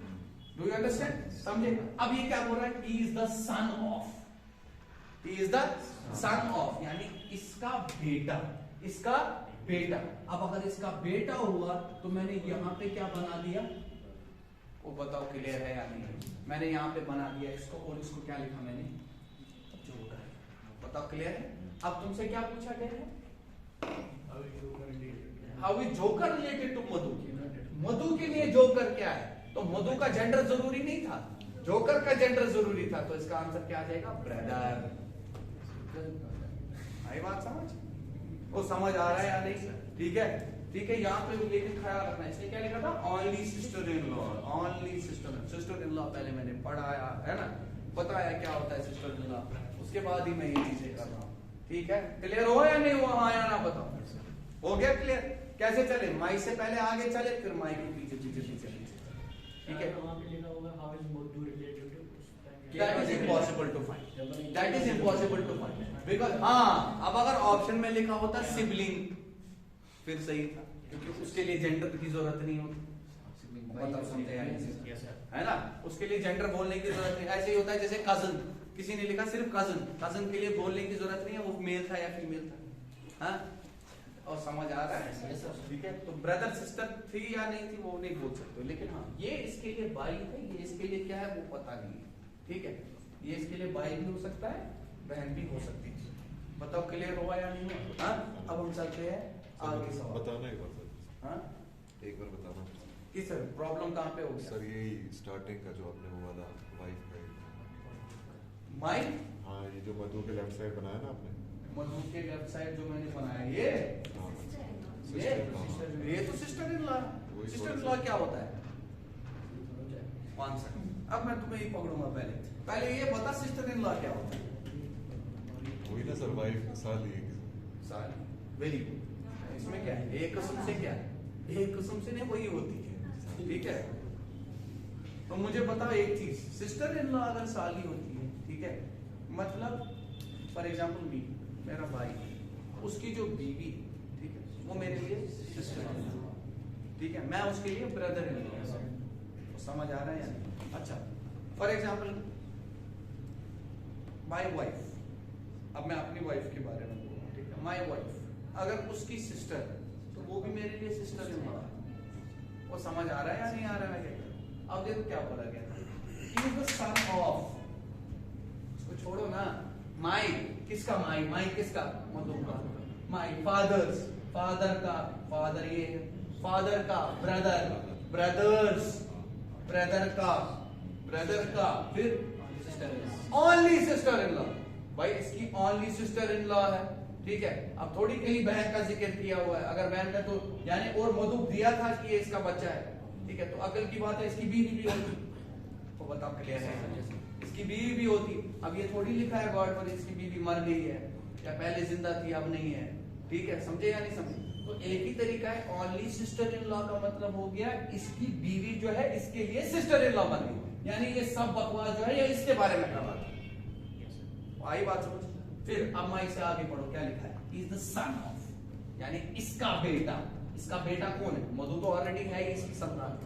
डू यू अंडरस्टैंड, समझे। अब ये क्या बोल रहा है, he is the son of, यानी इसका बेटा। अब अगर इसका बेटा हुआ तो मैंने यहां पे क्या बना दिया, वो बताओ क्लियर है या नहीं, मैंने यहाँ पे बना दिया इसको, और इसको क्या लिखा मैंने, जोकर। बताओ क्लियर है। अब तुमसे क्या पूछा गया है, how is joker related to Madhu के लिए जोकर क्या है, तो मधु का जेंडर जरूरी नहीं था, जोकर का जेंडर जरूरी था, तो इसका आंसर क्या आ जाएगा, ब्रदर। आई बात समझ, वो समझ आ रहा है या नहीं, ठीक है, यहाँ पे लेकिन ख्याल रखना, इसलिए क्या लिखा था, ओनली सिस्टर इन लॉ, पहले मैंने पढ़ाया है ना, बताया क्या होता है सिस्टर इन लॉ, उसके बाद ही मैं ये चीजें कर रहा हूँ, ठीक है। क्लियर हो या नहीं हुआ, हाँ या ना बताओ, हो गया क्लियर। कैसे चले, माई से पहले आगे चले, फिर माई के पीछे, ठीक है। That is impossible to find. Because अब अगर ऑप्शन में लिखा होता सिबलिंग, फिर सही था, क्योंकि उसके लिए जेंडर की जरूरत नहीं होती, मतलब समझे है ना, उसके लिए जेंडर बोलने की जरूरत नहीं। ऐसे ही होता है जैसे कजन, किसी ने लिखा सिर्फ कजन के लिए बोलने की जरूरत नहीं है, वो मेल था या फीमेल था, हाँ, और समझ आ रहा है, ठीक है। तो ब्रदर सिस्टर थी या नहीं थी वो नहीं बोल सकते, लेकिन हाँ ये इसके लिए भाई है, ये इसके लिए क्या है वो पता नहीं है, ठीक है। ये इसके लिए भाई भी हो सकता है, बहन भी हो सकती है। बताओ क्लियर हुआ या नहीं हुआ, हाँ। अब हम चलते हैं आगे सवाल, बताना एक बार सर, हाँ एक बार बताना कि सर प्रॉब्लम कहाँ पे होगी सर, यही स्टार्टिंग का जो आपने वो वाला वाइफ का, माइक, हाँ ये जो मधु के लेफ्ट साइड बनाया ना आपने, मधु के लेफ्ट साइड जो मैंने बनाया ये तो sister in law. Sister in law क्या होता है, अब मैं तुम्हें ये पकड़ूंगा, पहले ये बता सिस्टर इन लॉ क्या होता है। वही ना सर, वाइफ साली, वेरी गुड। इसमें क्या है, एक किस्म से क्या है, एक किस्म से नहीं वही होती है, ठीक है। तो मुझे बताओ एक चीज, सिस्टर इन लॉ अगर साली होती है, ठीक है, मतलब फॉर एग्जाम्पल मेरा भाई, उसकी जो बीवी, ठीक है, वो मेरे लिए सिस्टर इन लॉ, ठीक है, मैं उसके लिए ब्रदर इन लॉ। समझ आ रहा है या नहीं। अच्छा फॉर एग्जाम्पल माय वाइफ, अब मैं अपनी वाइफ के बारे में बोल रहा हूँ, ठीक है। माय वाइफ अगर उसकी सिस्टर है तो वो भी मेरे लिए सिस्टर इन लॉ है। वो समझ आ रहा है या नहीं आ रहा है, क्या। अब देखो क्या बोला गया, he is the son of, उसको छोड़ो ना, माई किसका, माई किसका, मधु का। माई फादर्स, फादर का, फादर ये है, फादर का ब्रदर, ब्रदर का, फिर ओनली सिस्टर इन लॉ, भाई इसकी ओनली सिस्टर इन लॉ है, ठीक है, अब थोड़ी कहीं बहन का जिक्र किया हुआ है, अगर बहन का तो यानी और मधु दिया था कि ये इसका बच्चा है, ठीक है, तो अकल की बात है, इसकी बीवी भी होती, तो बताओ क्लियर है, इसकी बीवी भी होती। अब ये थोड़ी लिखा है गॉड पर इसकी बीवी मर गई है या पहले जिंदा थी अब नहीं है, ठीक है, समझे या नहीं समझे? तो एक ही तरीका है, ओनली सिस्टर इन लॉ का मतलब हो गया इसकी बीवी जो है इसके लिए सिस्टर इन लॉ बन गई, यानी ये सब बकवास जो है ये इसके बारे में कर रहा था। आई बात समझ? फिर अब माई से आगे पढ़ो, क्या लिखा है, इज द सन ऑफ, यानी इसका बेटा, इसका बेटा कौन है? मधु तो ऑलरेडी है इसकी संतान,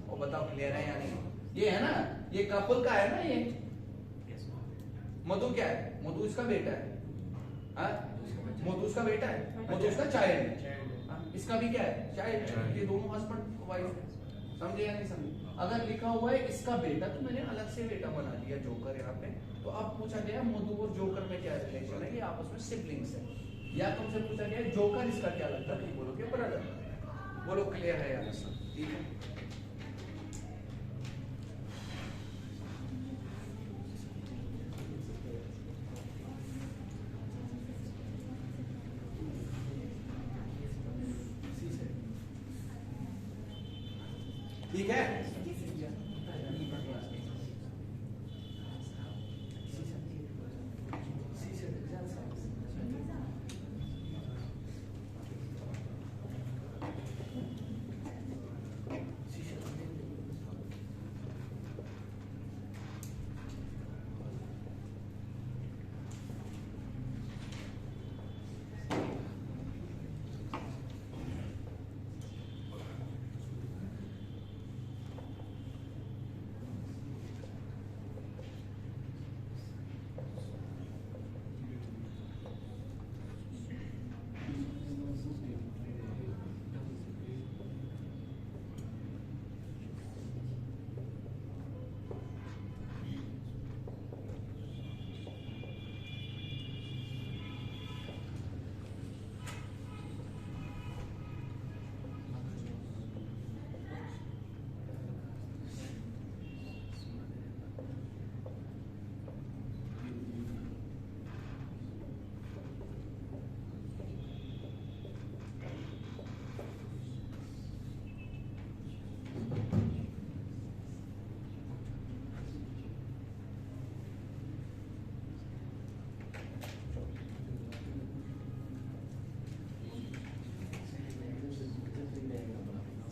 और बताओ क्लियर है या नहीं? ये है ना, ये कपल का है ना, ये मधु क्या है? मधु इसका बेटा है, मधु उसका बेटा है, मधु उसका चाइल्ड है, इसका भी क्या है? चाइल्ड। ये दोनों हस्बैंड वाइफ, समझे या नहीं समझे? अगर लिखा हुआ है इसका बेटा तो मैंने अलग से बेटा बना दिया जोकर यहाँ पे, तो अब पूछा गया मधु और जोकर में क्या रिलेशन है, ये आपस में सिबलिंग्स है, या तुमसे पूछा गया जोकर इसका क्या लगता है, बोलोगे ब्रदर, बोलो क्लियर है यार, ठीक है? ठीक है,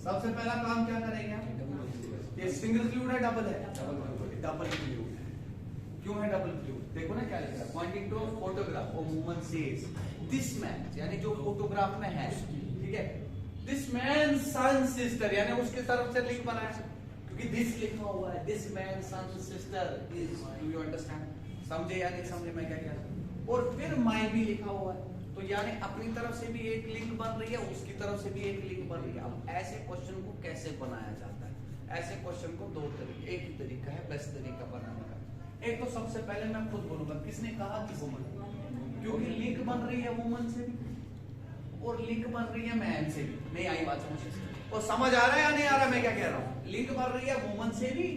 सबसे पहला काम क्या करेंगे? ये सिंगल फ्लूइड है डबल है? डबल फ्लूइड है। क्यों है डबल फ्लूइड? देखो ना क्या लिखा है, पॉइंटिंग टू फोटोग्राफ और वुमन सेज दिस मैन, यानी जो फोटोग्राफ में है, ठीक है, दिस मैन सन सिस्टर, यानी उसके तरफ से लिंक बनाया, क्योंकि दिस लिखा हुआ है, this man son sister is, do you understand? समझे या नहीं समझे मैं क्या कह रहा हूं? और फिर माई भी लिखा हुआ है, तो यानी अपनी तरफ से भी एक लिंक बन रही है, उसकी तरफ से भी एक लिंक बन रही है। अब ऐसे क्वेश्चन को कैसे बनाया जाता है? ऐसे क्वेश्चन को दो तरीके, एक ही तरीका है बेस्ट तरीका बनाने का। एक तो सबसे पहले मैं खुद बोलूंगा, किसने कहा कि वुमन, क्योंकि लिंक बन रही है वुमन से भी और लिंक बन रही है मैन से भी। नहीं आई बात समझ? और समझ आ रहा है या नहीं आ रहा मैं क्या कह रहा हूँ? लिंक बन रही है वुमन से भी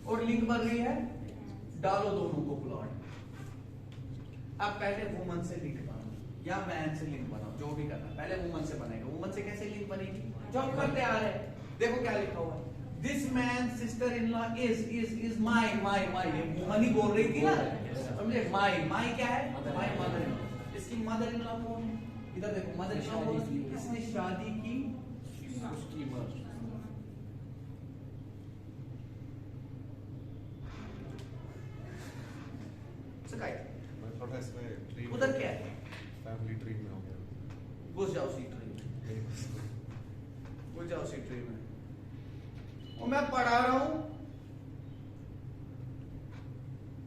और लिंक बन रही है, डालो दोनों को प्लॉट। अब पहले वुमन से लिंक बनाओ या मैन से लिंक बनाओ, जो भी करना, पहले वुमन से बनेगा। वुमन से कैसे लिंक बनेगी? जो हम करते आ रहे हैं, देखो क्या लिखा हुआ है, this man sister in law is my my my, ये वुमन ही बोल रही थी ना, समझे? माई माई क्या है? माई मदर इन लॉ। इसकी मदर इन लॉ कौन है? इधर देखो, मदर इन लॉ कौन है? इसने शादी की उसकी मदर। थोड़ा इसमें उधर क्या है? फैमिली ट्री में हो गया, घुस जाओ सी ट्री में, घुस जाओ सी ट्री में, और मैं पढ़ा रहा हूं,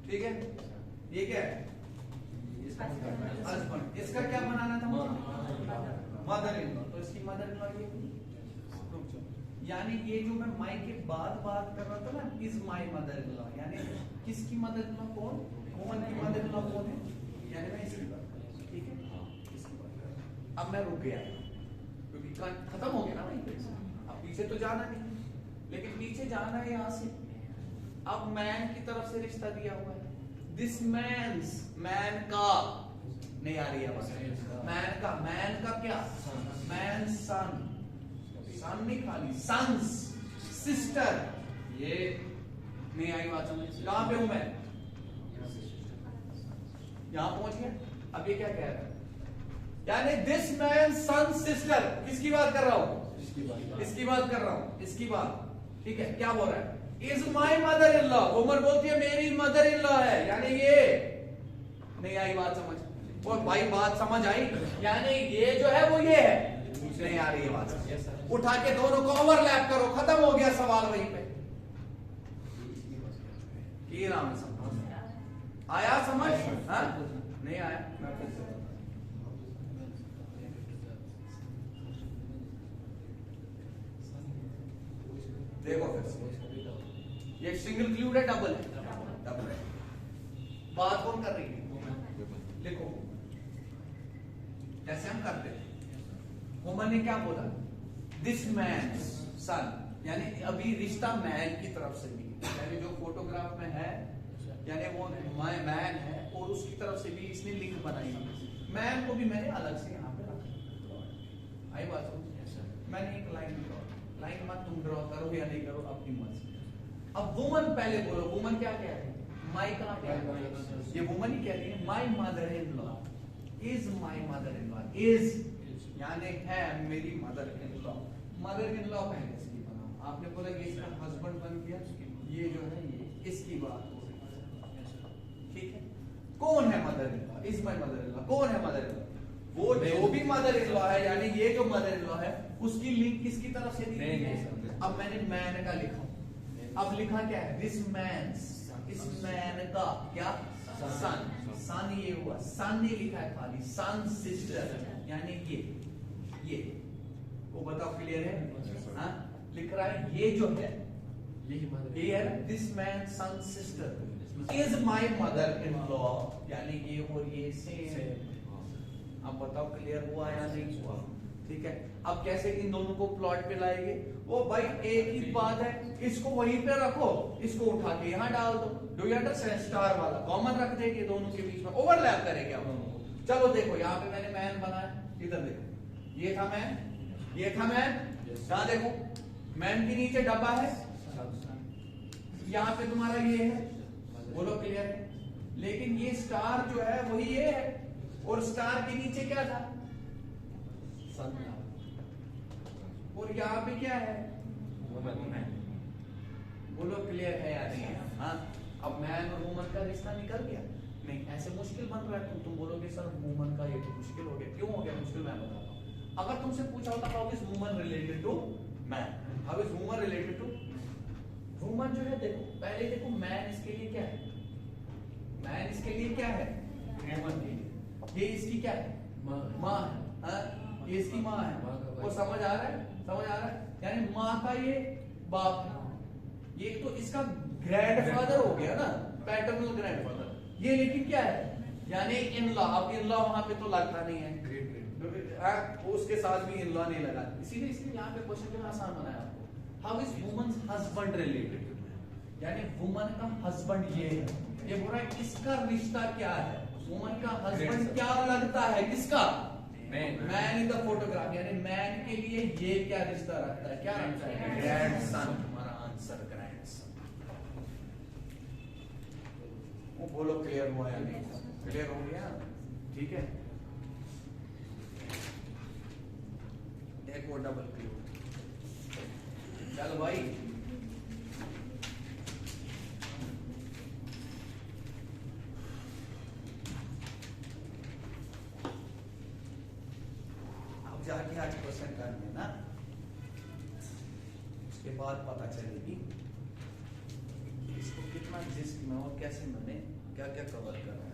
ठीक है? ये क्या है? हस्बैंड। इसका क्या बनाना था मुझे? Mother in law. तो इसकी मदर इन लॉ ये, यानी ये जो मैं माई के बाद बात कर रहा था ना, is my mother in law, यानी किसकी मदर इन लॉ कौन? वुमन की मदर इन लॉ कौन है? यानी मैं इसकी बात कर रहा हूं, ठीक है? इसकी बात कर रहा हूं। अब मैं रुक गया क्योंकि खत्म हो गया ना वहीं पे, अब पीछे तो जाना नहीं, लेकिन पीछे जाना है यहां से। अब मैन की तरफ से रिश्ता दिया हुआ है, दिस मैन्स, मैन का, नहीं आ रही है आवाज। मैन का क्या, मैन सन, सन नहीं खाली, सन्स सिस्टर, ये नहीं आई बात समझ। कहां पे हूं मैं, यहां पहुंच गया। अब ये क्या कह रहा है, यानी दिस मैन सन सिस्टर, किसकी बात कर रहा हूं, इसकी बात कर रहा हूं, इसकी बात, ठीक है। क्या बोल रहा है, is my mother in law, woman बोलती है मेरी मदर इन लॉ है, यानी ये नहीं आई बात समझ। और भाई बात समझ आई, यानी ये जो है वो ये है, नहीं आ रही है बात। उठा के दोनों को ओवरलैप करो, खत्म हो गया सवाल वहीं पे। ये नाम समझ आया, समझ हाँ? नहीं आया, देखो फिर से। ये सिंगल क्लूड है, डबल है, डबल है। बात कौन कर रही है, लिखो जैसे हम करते थे। वुमन ने क्या बोला, दिस मैन सन, यानी अभी रिश्ता मैन की तरफ से भी, यानी जो फोटोग्राफ में है, यानी वो मैन है, और उसकी तरफ से भी इसने लिंक बनाई। मैन को भी मैंने अलग से यहाँ पे रखा। आई बात समझ। मैंने एक लाइन मत तुम ड्रॉ करो या नहीं करो, अपनी मर्जी। अब वुमन पहले बोलो, वुमन क्या कह रही है, माई कहां क्या है, ये वुमन ही कह रही है, माई mother in law is my mother in law, is यानी है मेरी mother in law. Mother in law पहले से ही बना, आपने बोला ये इसका हस्बैंड बन गया, ये जो है ये इसकी बात हो रही है, ठीक है। कौन है mother in law, is my mother in law, कौन है मदर इन लॉ, वो जो भी मदर इन लॉ है, यानी ये जो मदर इन लॉ है उसकी लिंक किसकी तरफ से दी है। अब मैंने मैन का लिखा, अब लिखा क्या है, दिस मैन, इस मैन का क्या, सन, सन ये हुआ, सन नहीं लिखा है खाली, सन सिस्टर, यानी ये वो बताओ क्लियर है, हाँ लिख रहा है, ये जो है ये है, this man son sister is my mother in law, यानी ये और ये सेम। अब बताओ क्लियर हुआ या नहीं हुआ, ठीक है। अब कैसे इन दोनों को प्लॉट पे लाएंगे, वो भाई एक ही बात है, इसको वहीं पे रखो, इसको उठा के यहाँ डाल दो, डू यू अंडरस्टैंड, स्टार वाला कॉमन रख देंगे, दोनों के बीच में ओवरलैप करेंगे आप दोनों को। चलो देखो यहाँ पे मैंने मैन बनाया, इधर देखो ये था मैन, ये था मैन, यहाँ देखो मैन के नीचे डब्बा है, यहाँ पे तुम्हारा ये है, बोलो क्लियर है। लेकिन ये स्टार जो है वही ये है, और स्टार के नीचे क्या था, और यहाँ पे क्या है, बोलो क्लियर है या नहीं है, हाँ। अब मैन और वुमन का रिश्ता निकल गया, नहीं ऐसे मुश्किल बन रहा है, तुम बोलोगे सर वुमन का ये तो मुश्किल हो गया, क्यों हो गया मुश्किल, मैं बताता हूँ। अगर तुमसे पूछा होता how is woman related to man, how is woman related to woman, जो है देखो पहले देखो मैन इसके लिए क्या है, मैन इसके लिए क्या है, वुमन के लिए, ये इसकी क्या है, माँ है, ये इसकी माँ है, वो समझ आ रहा है, समझ आ रहा है, यानी माँ का ये बाप है, ये तो इसका ग्रैंडफादर हो गया ना, पैटर्नल ग्रैंडफादर, ये लेकिन क्या है, यानी इन लॉ। अब इन लॉ वहां पे तो लगता नहीं है, उसके साथ भी इन लॉ नहीं लगा, इसीलिए यहाँ पे क्वेश्चन जो आसान बनाया आपको, how is woman husband related, यानी वुमन का हस्बैंड ये है, ये बोल रहा है इसका रिश्ता क्या है, वुमन का हस्बैंड क्या लगता है, किसका, मैन इन द फोटोग्राफ, यानी मैन के लिए ये क्या रिश्ता रखता है, क्या रखता है, ग्रैंडसन। हमारा आंसर ग्रैंडसन। वो बोलो क्लियर हुआ या नहीं, क्लियर हो गया, ठीक है। एक और डबल क्लियर, चलो भाई जाके 8% करनी है ना, उसके बाद पता चलेगी इसको कितना जिस्म में और कैसे मैंने क्या क्या कवर करना है।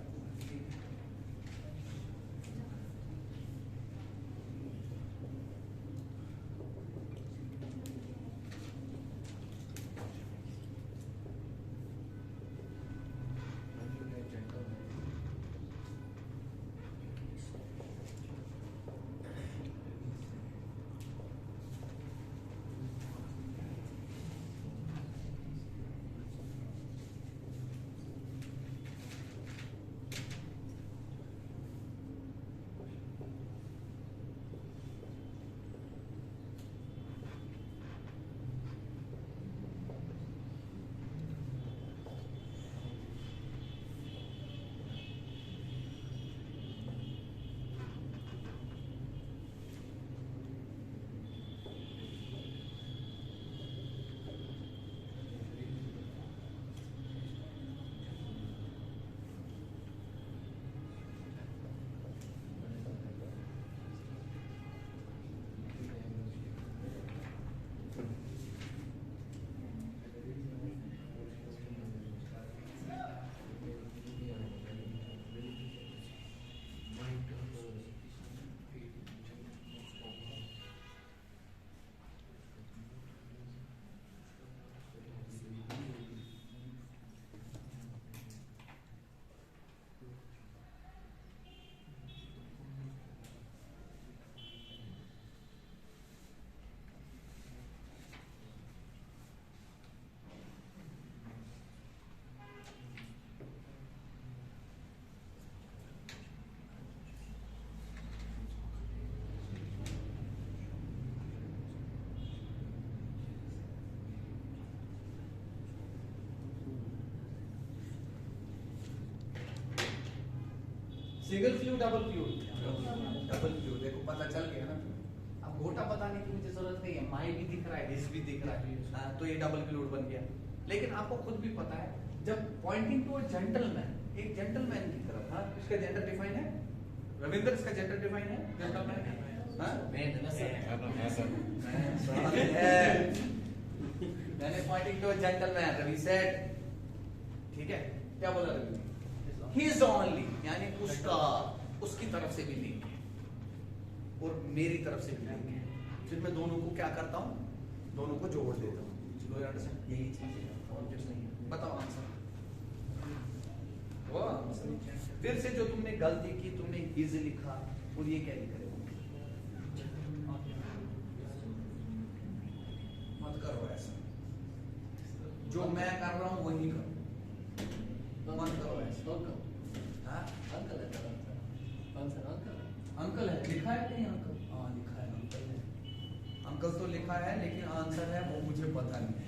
Single flu double flu, double flu. देखो पता चल गया ना। अब घोटा बताने की मुझे जरूरत नहीं है, माई भी दिख रहा है, दिस भी दिख रहा है, हाँ, तो ये डबल फ्लूइड बन गया। लेकिन आपको खुद भी पता है, जब पॉइंटिंग टू अ जेंटलमैन, एक जेंटलमैन की तरफ, हाँ, इसका जेंडर डिफाइन है रविंद्र, इसका जेंडर डिफाइन है जेंटलमैन, हाँ, मैंने pointing to a gentleman, Ravi said, ठीक है, क्या बोला रवि? ही इज ओनली, यानी उसका, उसकी तरफ से भी लिंक है और मेरी तरफ से भी लिंक है। फिर मैं दोनों को क्या करता हूँ, दोनों को जोड़ देता हूँ। यही चीज है, और कुछ नहीं है। बताओ आंसर। वो आंसर फिर से जो तुमने गलती की, तुमने इज लिखा और ये क्या लिख रहे हो? मत करो ऐसा, जो मैं कर रहा हूँ वही करो, मत करो ऐसा। हाँ? अंकल है, लिखा है नहीं अंकल? हाँ लिखा है, अंकल है, अंकल तो लिखा है, लेकिन आंसर है वो मुझे पता नहीं है।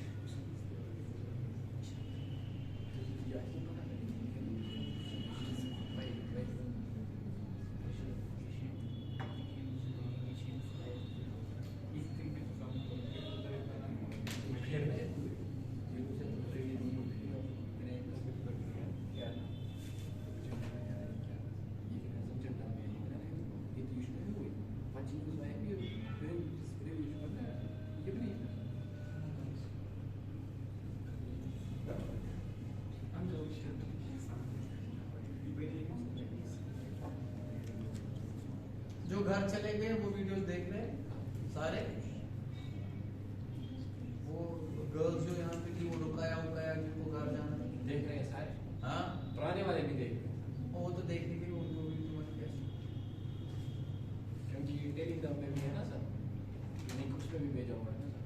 जो घर चले गए वो वीडियोस देख रहे हैं सारे, वो गर्ल्स जो यहाँ पे थी वो रुकाया जिनको घर जाना देख रहे हैं सारे, हाँ, पुराने वाले भी देख रहे हैं, वो तो देखने के लिए उनको भी मत कैसे, क्योंकि टेलीग्राम में भी है ना सर, लिंक उसमें भी भेजा हुआ है ना सर,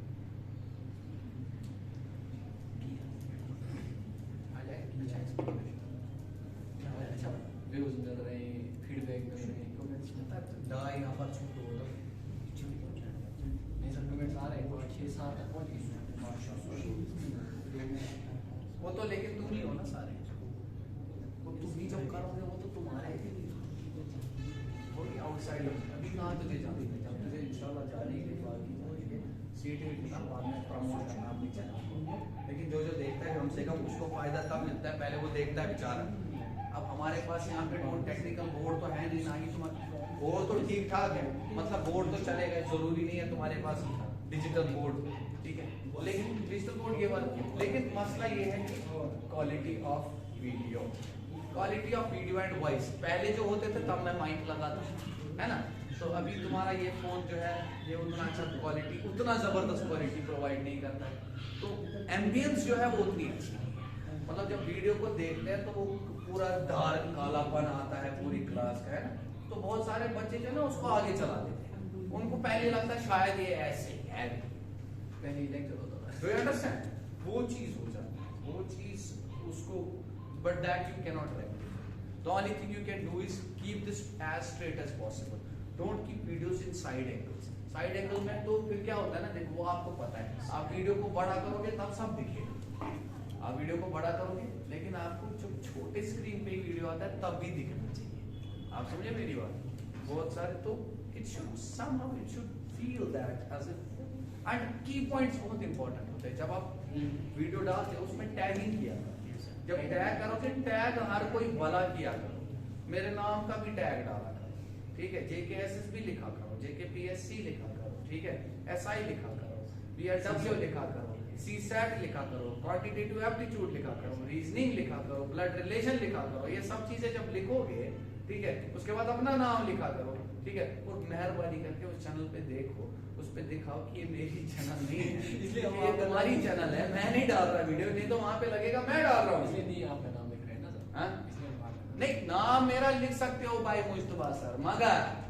आ जाएगा। अच्छा व्यूज मिल रहे हैं, फीडबैक मिल रहे हैं, कमेंट्स बता दाई यहाँ पर छूट हो नहीं सर, कमेंट्स आ रहे हैं 6-7 तक पहुंच गए। वो तो, लेकिन तुम ही हो ना सारे, वो तुम ही जब करोगे वो तो तुम्हारे वो आउटसाइड। अभी कहाँ तुझे जाना है, जब तुझे इंशाल्लाह जाने के बाद सीट मिलता बाद में प्रमोट करना अपनी चैनल को। लेकिन जो देखता है कम से कम उसको फायदा तब मिलता है, पहले वो देखता है बेचारा। अब हमारे पास यहाँ पे टेक्निकल बोर्ड तो है नहीं, ना ही तुम्हारा बोर्ड तो ठीक ठाक है, मतलब बोर्ड तो चलेगा, जरूरी नहीं है तुम्हारे पास डिजिटल बोर्ड, ठीक है, लेकिन डिजिटल बोर्ड ये बात, लेकिन मसला ये है कि quality of video, quality of video and voice. पहले जो होते थे तब मैं माइक लगाता है ना, तो अभी तुम्हारा ये फोन जो है ये उतना अच्छा क्वालिटी, उतना जबरदस्त क्वालिटी प्रोवाइड नहीं करता है, तो एम्बियंस जो है वो उतनी अच्छी नहीं है। मतलब जब वीडियो को देखते हैं तो वो पूरा डार्क कालापन आता है पूरी क्लास का, है ना, तो बहुत सारे बच्चे जो है ना उसको आगे चला देते हैं, उनको पहले लगता है शायद ये ऐसे है, पहले लेक्चर होता था, डू यू अंडरस्टैंड, वो चीज हो जाती है, वो चीज उसको, but that you can not replicate. The only thing you can do is keep this as straight as possible, don't keep videos in side angles. Side angle में तो फिर क्या होता है ना, देखो वो आपको पता है, आप वीडियो को बड़ा करोगे तब सब दिखेगा, आप वीडियो को बड़ा करोगे, लेकिन आपको जब छोटे स्क्रीन पे वीडियो आता है तब भी दिखना चाहिए। आप समझे मेरी बात? बहुत सारे तो it should somehow it should feel that as if, and key points बहुत इंपॉर्टेंट होते हैं। जब आप वीडियो डालते हो उसमें टैगिंग किया करो, जब टैग करोगे टैग हर कोई भला किया करो, मेरे नाम का भी टैग डाला करो, ठीक है, JKSS भी लिखा करो, JKPSC लिखा करो, ठीक है, SI लिखा करो, BRW लिखा करो, CSAT लिखा करो, क्वांटिटेटिव एप्टीट्यूड लिखा करो, रीजनिंग लिखा करो, ब्लड रिलेशन लिखा करो, ये सब चीजें जब लिखोगे, ठीक है, उसके बाद अपना नाम लिखा करो, ठीक है, और मेहरबानी करके उस चैनल पे देखो, उस पे दिखाओ कि ये मेरी चैनल नहीं है, इसलिए ये तुम्हारी चैनल है, मैं नहीं डाल रहा वीडियो, नहीं तो वहां पे लगेगा मैं डाल रहा हूँ, इसलिए नहीं आपका नाम लिख रहे हैं ना सर, हाँ? इसलिए हम आपका नाम- नहीं, नाम मेरा लिख सकते हो भाई मुस्तफा सर, मगर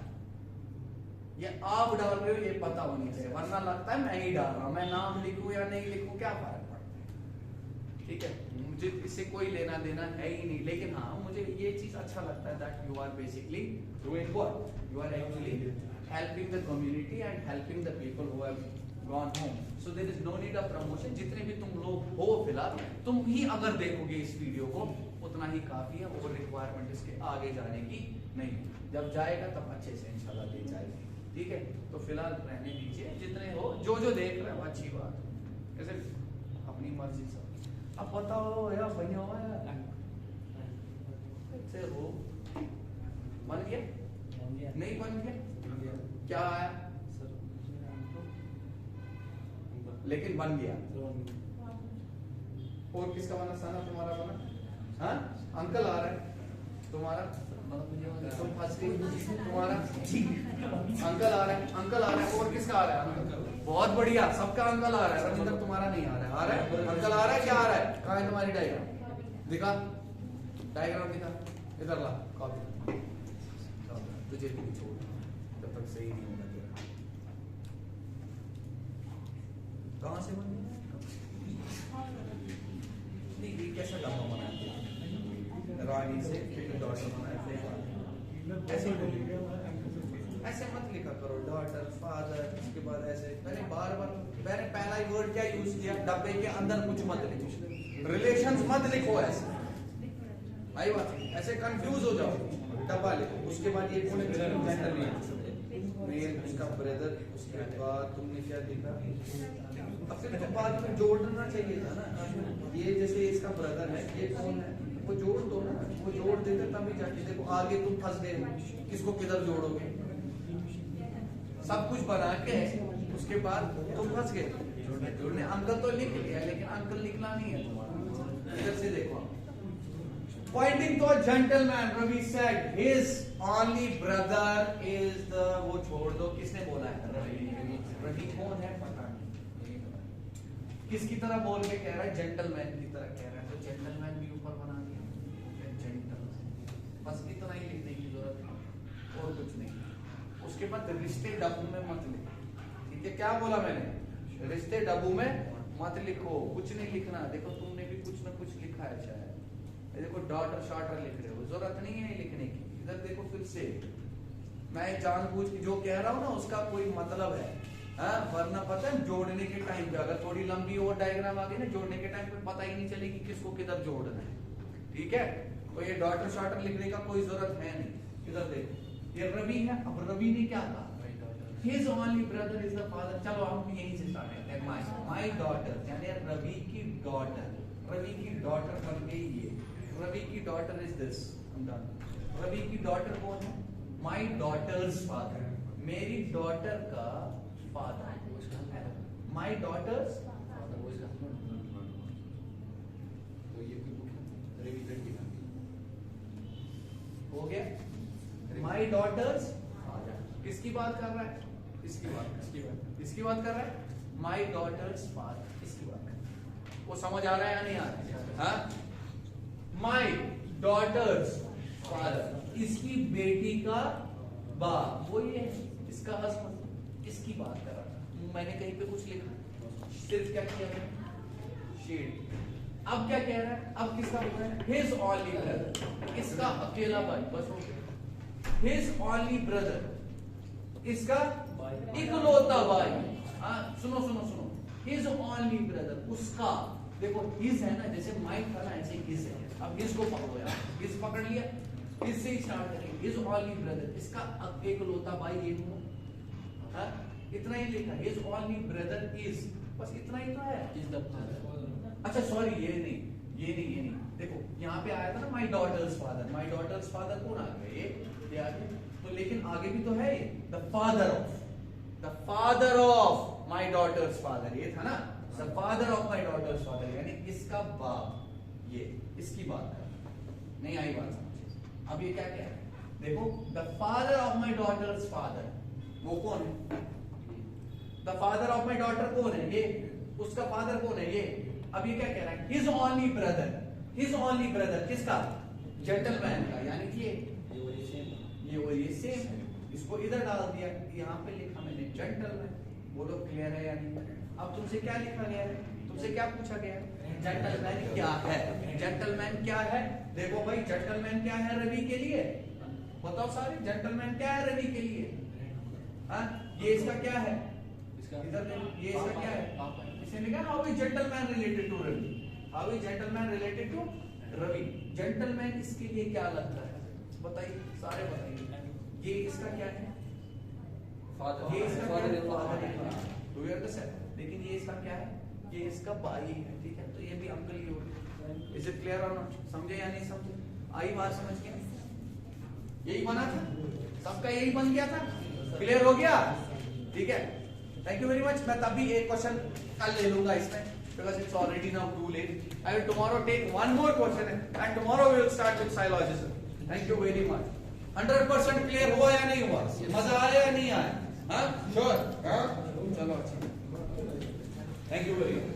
ये आप डाल रहे हो ये पता होनी चाहिए, वरना लगता है मैं ही डाल रहा हूं, मैं नाम लिखूं या नहीं लिखूं क्या फर्क पड़ता है, ठीक है, मुझे इससे कोई लेना देना है ही नहीं। लेकिन हाँ मुझे ये चीज अच्छा लगता है that you are basically doing what, you are actually helping the community and helping the people who have gone home, so there is no need of promotion. जितने भी तुम लोग हो फिलहाल, तुम ही अगर देखोगे इस वीडियो को उतना ही काफी है, और रिक्वायरमेंट इसके आगे जाने की नहीं। जब जाएगा तब अच्छे से इंशाल्लाह ले जाएगा, ठीक है। तो फिलहाल रहने दीजिए, जितने हो जो जो देख रहे हो अच्छी बात है, कैसे अपनी मर्जी से। अब बताओ यार बनिया हुआ है से हो बन गया नहीं बन गया क्या आया, लेकिन बन गया। और किसका बना? साना तुम्हारा बना? हाँ अंकल आ रहा है तुम्हारा, तुम फंस गई तुम्हारा, अंकल आ रहा है, अंकल आ रहा है। और किसका आ रहा है? अंकल। बहुत बढ़िया, सबका अंकल आ रहा है। रविंदर तुम्हारा नहीं आ रहा है, आ रहा है अंकल आ रहा है। क्या आ रहा है? कहाँ है तुम्हारी डायग्राम? दिखा डायग्राम दिखा, इधर ला कॉपी, तुझे भी छोड़ जब तक सही नहीं होगा तेरा। कहाँ से बन गया? ये कैसा डब्बा बनाया? रानी से डॉटर बनाया, ऐसे ऐसे मत लिखा करो डॉटर फादर, उसके बाद ऐसे। मैंने बार बार मैंने पहला ही वर्ड क्या यूज किया, डब्बे के अंदर कुछ मत लिखो, रिलेशंस मत लिखो ऐसे, आई बात ऐसे कंफ्यूज हो जाओ। डब्बा लिखो, उसके बाद ये कौन मेल, उसका ब्रदर, उसके बाद तुमने क्या लिखा, अब फिर तो बाद में जोड़ना चाहिए था ना। ये जैसे इसका ब्रदर है, ये कौन है, वो जोड़ दो ना, वो जोड़ देते तभी जाके। देखो आगे तुम फंस गए, किसको किधर जोड़ोगे? सब कुछ बना के उसके बाद तुम फंस गए। जोड़ने अंकल तो लिख लिया, लेकिन अंकल लिखना नहीं है तुम्हारा। इधर से देखो, pointing to a gentleman, Ravi said his only brother is the, वो छोड़ दो, किसने बोला है? रवि कौन है पता नहीं, किसकी तरह बोल के कह रहा है? जेंटलमैन की तरह कह रहा है, तो जेंटलमैन भी ऊपर बना दिया, जेंटल। बस इतना ही लिखने की जरूरत है और कुछ नहीं। उसके बाद रिश्ते डब्बू में मत लिखो, ठीक है? क्या बोला मैंने? रिश्ते डब्बू में मत लिखो, कुछ नहीं लिखना। देखो तुमने भी कुछ ना कुछ लिखा है शायद, देखो डॉटर शॉर्टर लिख रहे हो, जरूरत नहीं है लिखने की। इधर देखो फिर से, मैं जानबूझ के जो कह रहा हूँ ना उसका कोई मतलब है, वरना पता है जोड़ने के टाइम पे अगर थोड़ी लंबी और डायग्राम आ गई ना, जोड़ने के टाइम पे पता ही नहीं चलेगी किसको किधर जोड़ना है, ठीक है? तो ये डॉटर शॉर्टर लिखने का कोई जरूरत है नहीं। इधर देखो ये रवि है, अब रवि ने क्या कहा? His only brother is the father। चलो हम यहीं से स्टार्ट करते हैं। My daughter यानी रवि की डॉटर, रवि की डॉटर बन गई ये, रवि की डॉटर इज दिस। रवि की डॉटर कौन है? My daughter's father, मेरी डॉटर का फादर। My daughter's हो गया। My daughter's किसकी बात कर रहा है? इसकी बात कर रहा है। My daughter's father, इसकी बात कर रहा है। वो समझ आ रहा है या नहीं आ रहा है? My daughter's father, इसकी बेटी का बाप, वो ये है, इसका हस्बैंड, इसकी बात कर रहा था। मैंने कहीं पे कुछ लिखा, सिर्फ क्या किया मैंने? शेड। अब क्या कह रहा है? अब किसका बोल रहा है? His only brother, इसका अकेला भाई, बस हो गया। His only brother, इसका इकलौता भाई। सुनो सुनो सुनो, His only brother, उसका, देखो his है ना, जैसे माइक था ना ऐसे his है। अब his को पकड़ो यार, his पकड़ लिया, his से ही स्टार्ट करेंगे। His only brother, इसका इकलौता भाई ये हुआ। इतना ही लिखा, His only brother is, बस इतना ही तो है। अच्छा सॉरी, ये नहीं, देखो यहाँ पे आया था ना my daughter's father, my daughter's father कौन आ गया? ये आ गया। तो लेकिन आगे भी तो है ये, the father of my daughter's father, ये था ना, the father of my daughter's father, यानी इसका बाप, ये इसकी बात है। नहीं आई बात समझ? अब ये क्या क्या है? देखो the father of my daughter's father, वो कौन है? the father of my daughter कौन है? ये उसका फादर कौन है? ये। अब ये क्या कह रहा है? his only brother, किसका? जेंटलमैन का, यानी कि ये और ये सेम है। इसको इधर डाल दिया, यहाँ पे लिखा मैंने जेंटलमैन। बोलो क्लियर है या नहीं? अब तुमसे क्या लिखा गया है? तुमसे क्या पूछा गया है? जेंटलमैन क्या है? जेंटलमैन क्या है? देखो भाई जेंटलमैन क्या है रवि के लिए? बताओ सारे, जेंटलमैन क्या है रवि के लिए? ये इसका क्या है? इधर ये इसका क्या है? इसे लिखा how is gentleman related to Ravi, how is gentleman related to Ravi, gentleman इसके लिए क्या लगता है? बताइए, सारे बताइए। ये इसका क्या है? फादर, ये इसका फादर क्या है? In law. Do you understand? लेकिन ये इसका क्या है? ये इसका भाई है, ठीक है? तो ये भी अंकल ही होगा। Is it clear or not? समझे या नहीं समझे? आई बात समझ के? यही बना था, सबका यही बन गया था, क्लियर हो गया? ठीक है, थैंक यू वेरी मच। मैं तभी एक क्वेश्चन कल ले लूंगा इसमें, because it's already now too late. I will tomorrow take one more question and tomorrow we will start with syllogism. Thank you very much. 100% clear हुआ या नहीं हुआ? मजा आया या नहीं आया? हाँ, श्योर? हाँ, चलो अच्छा, थैंक यू वेरी मच।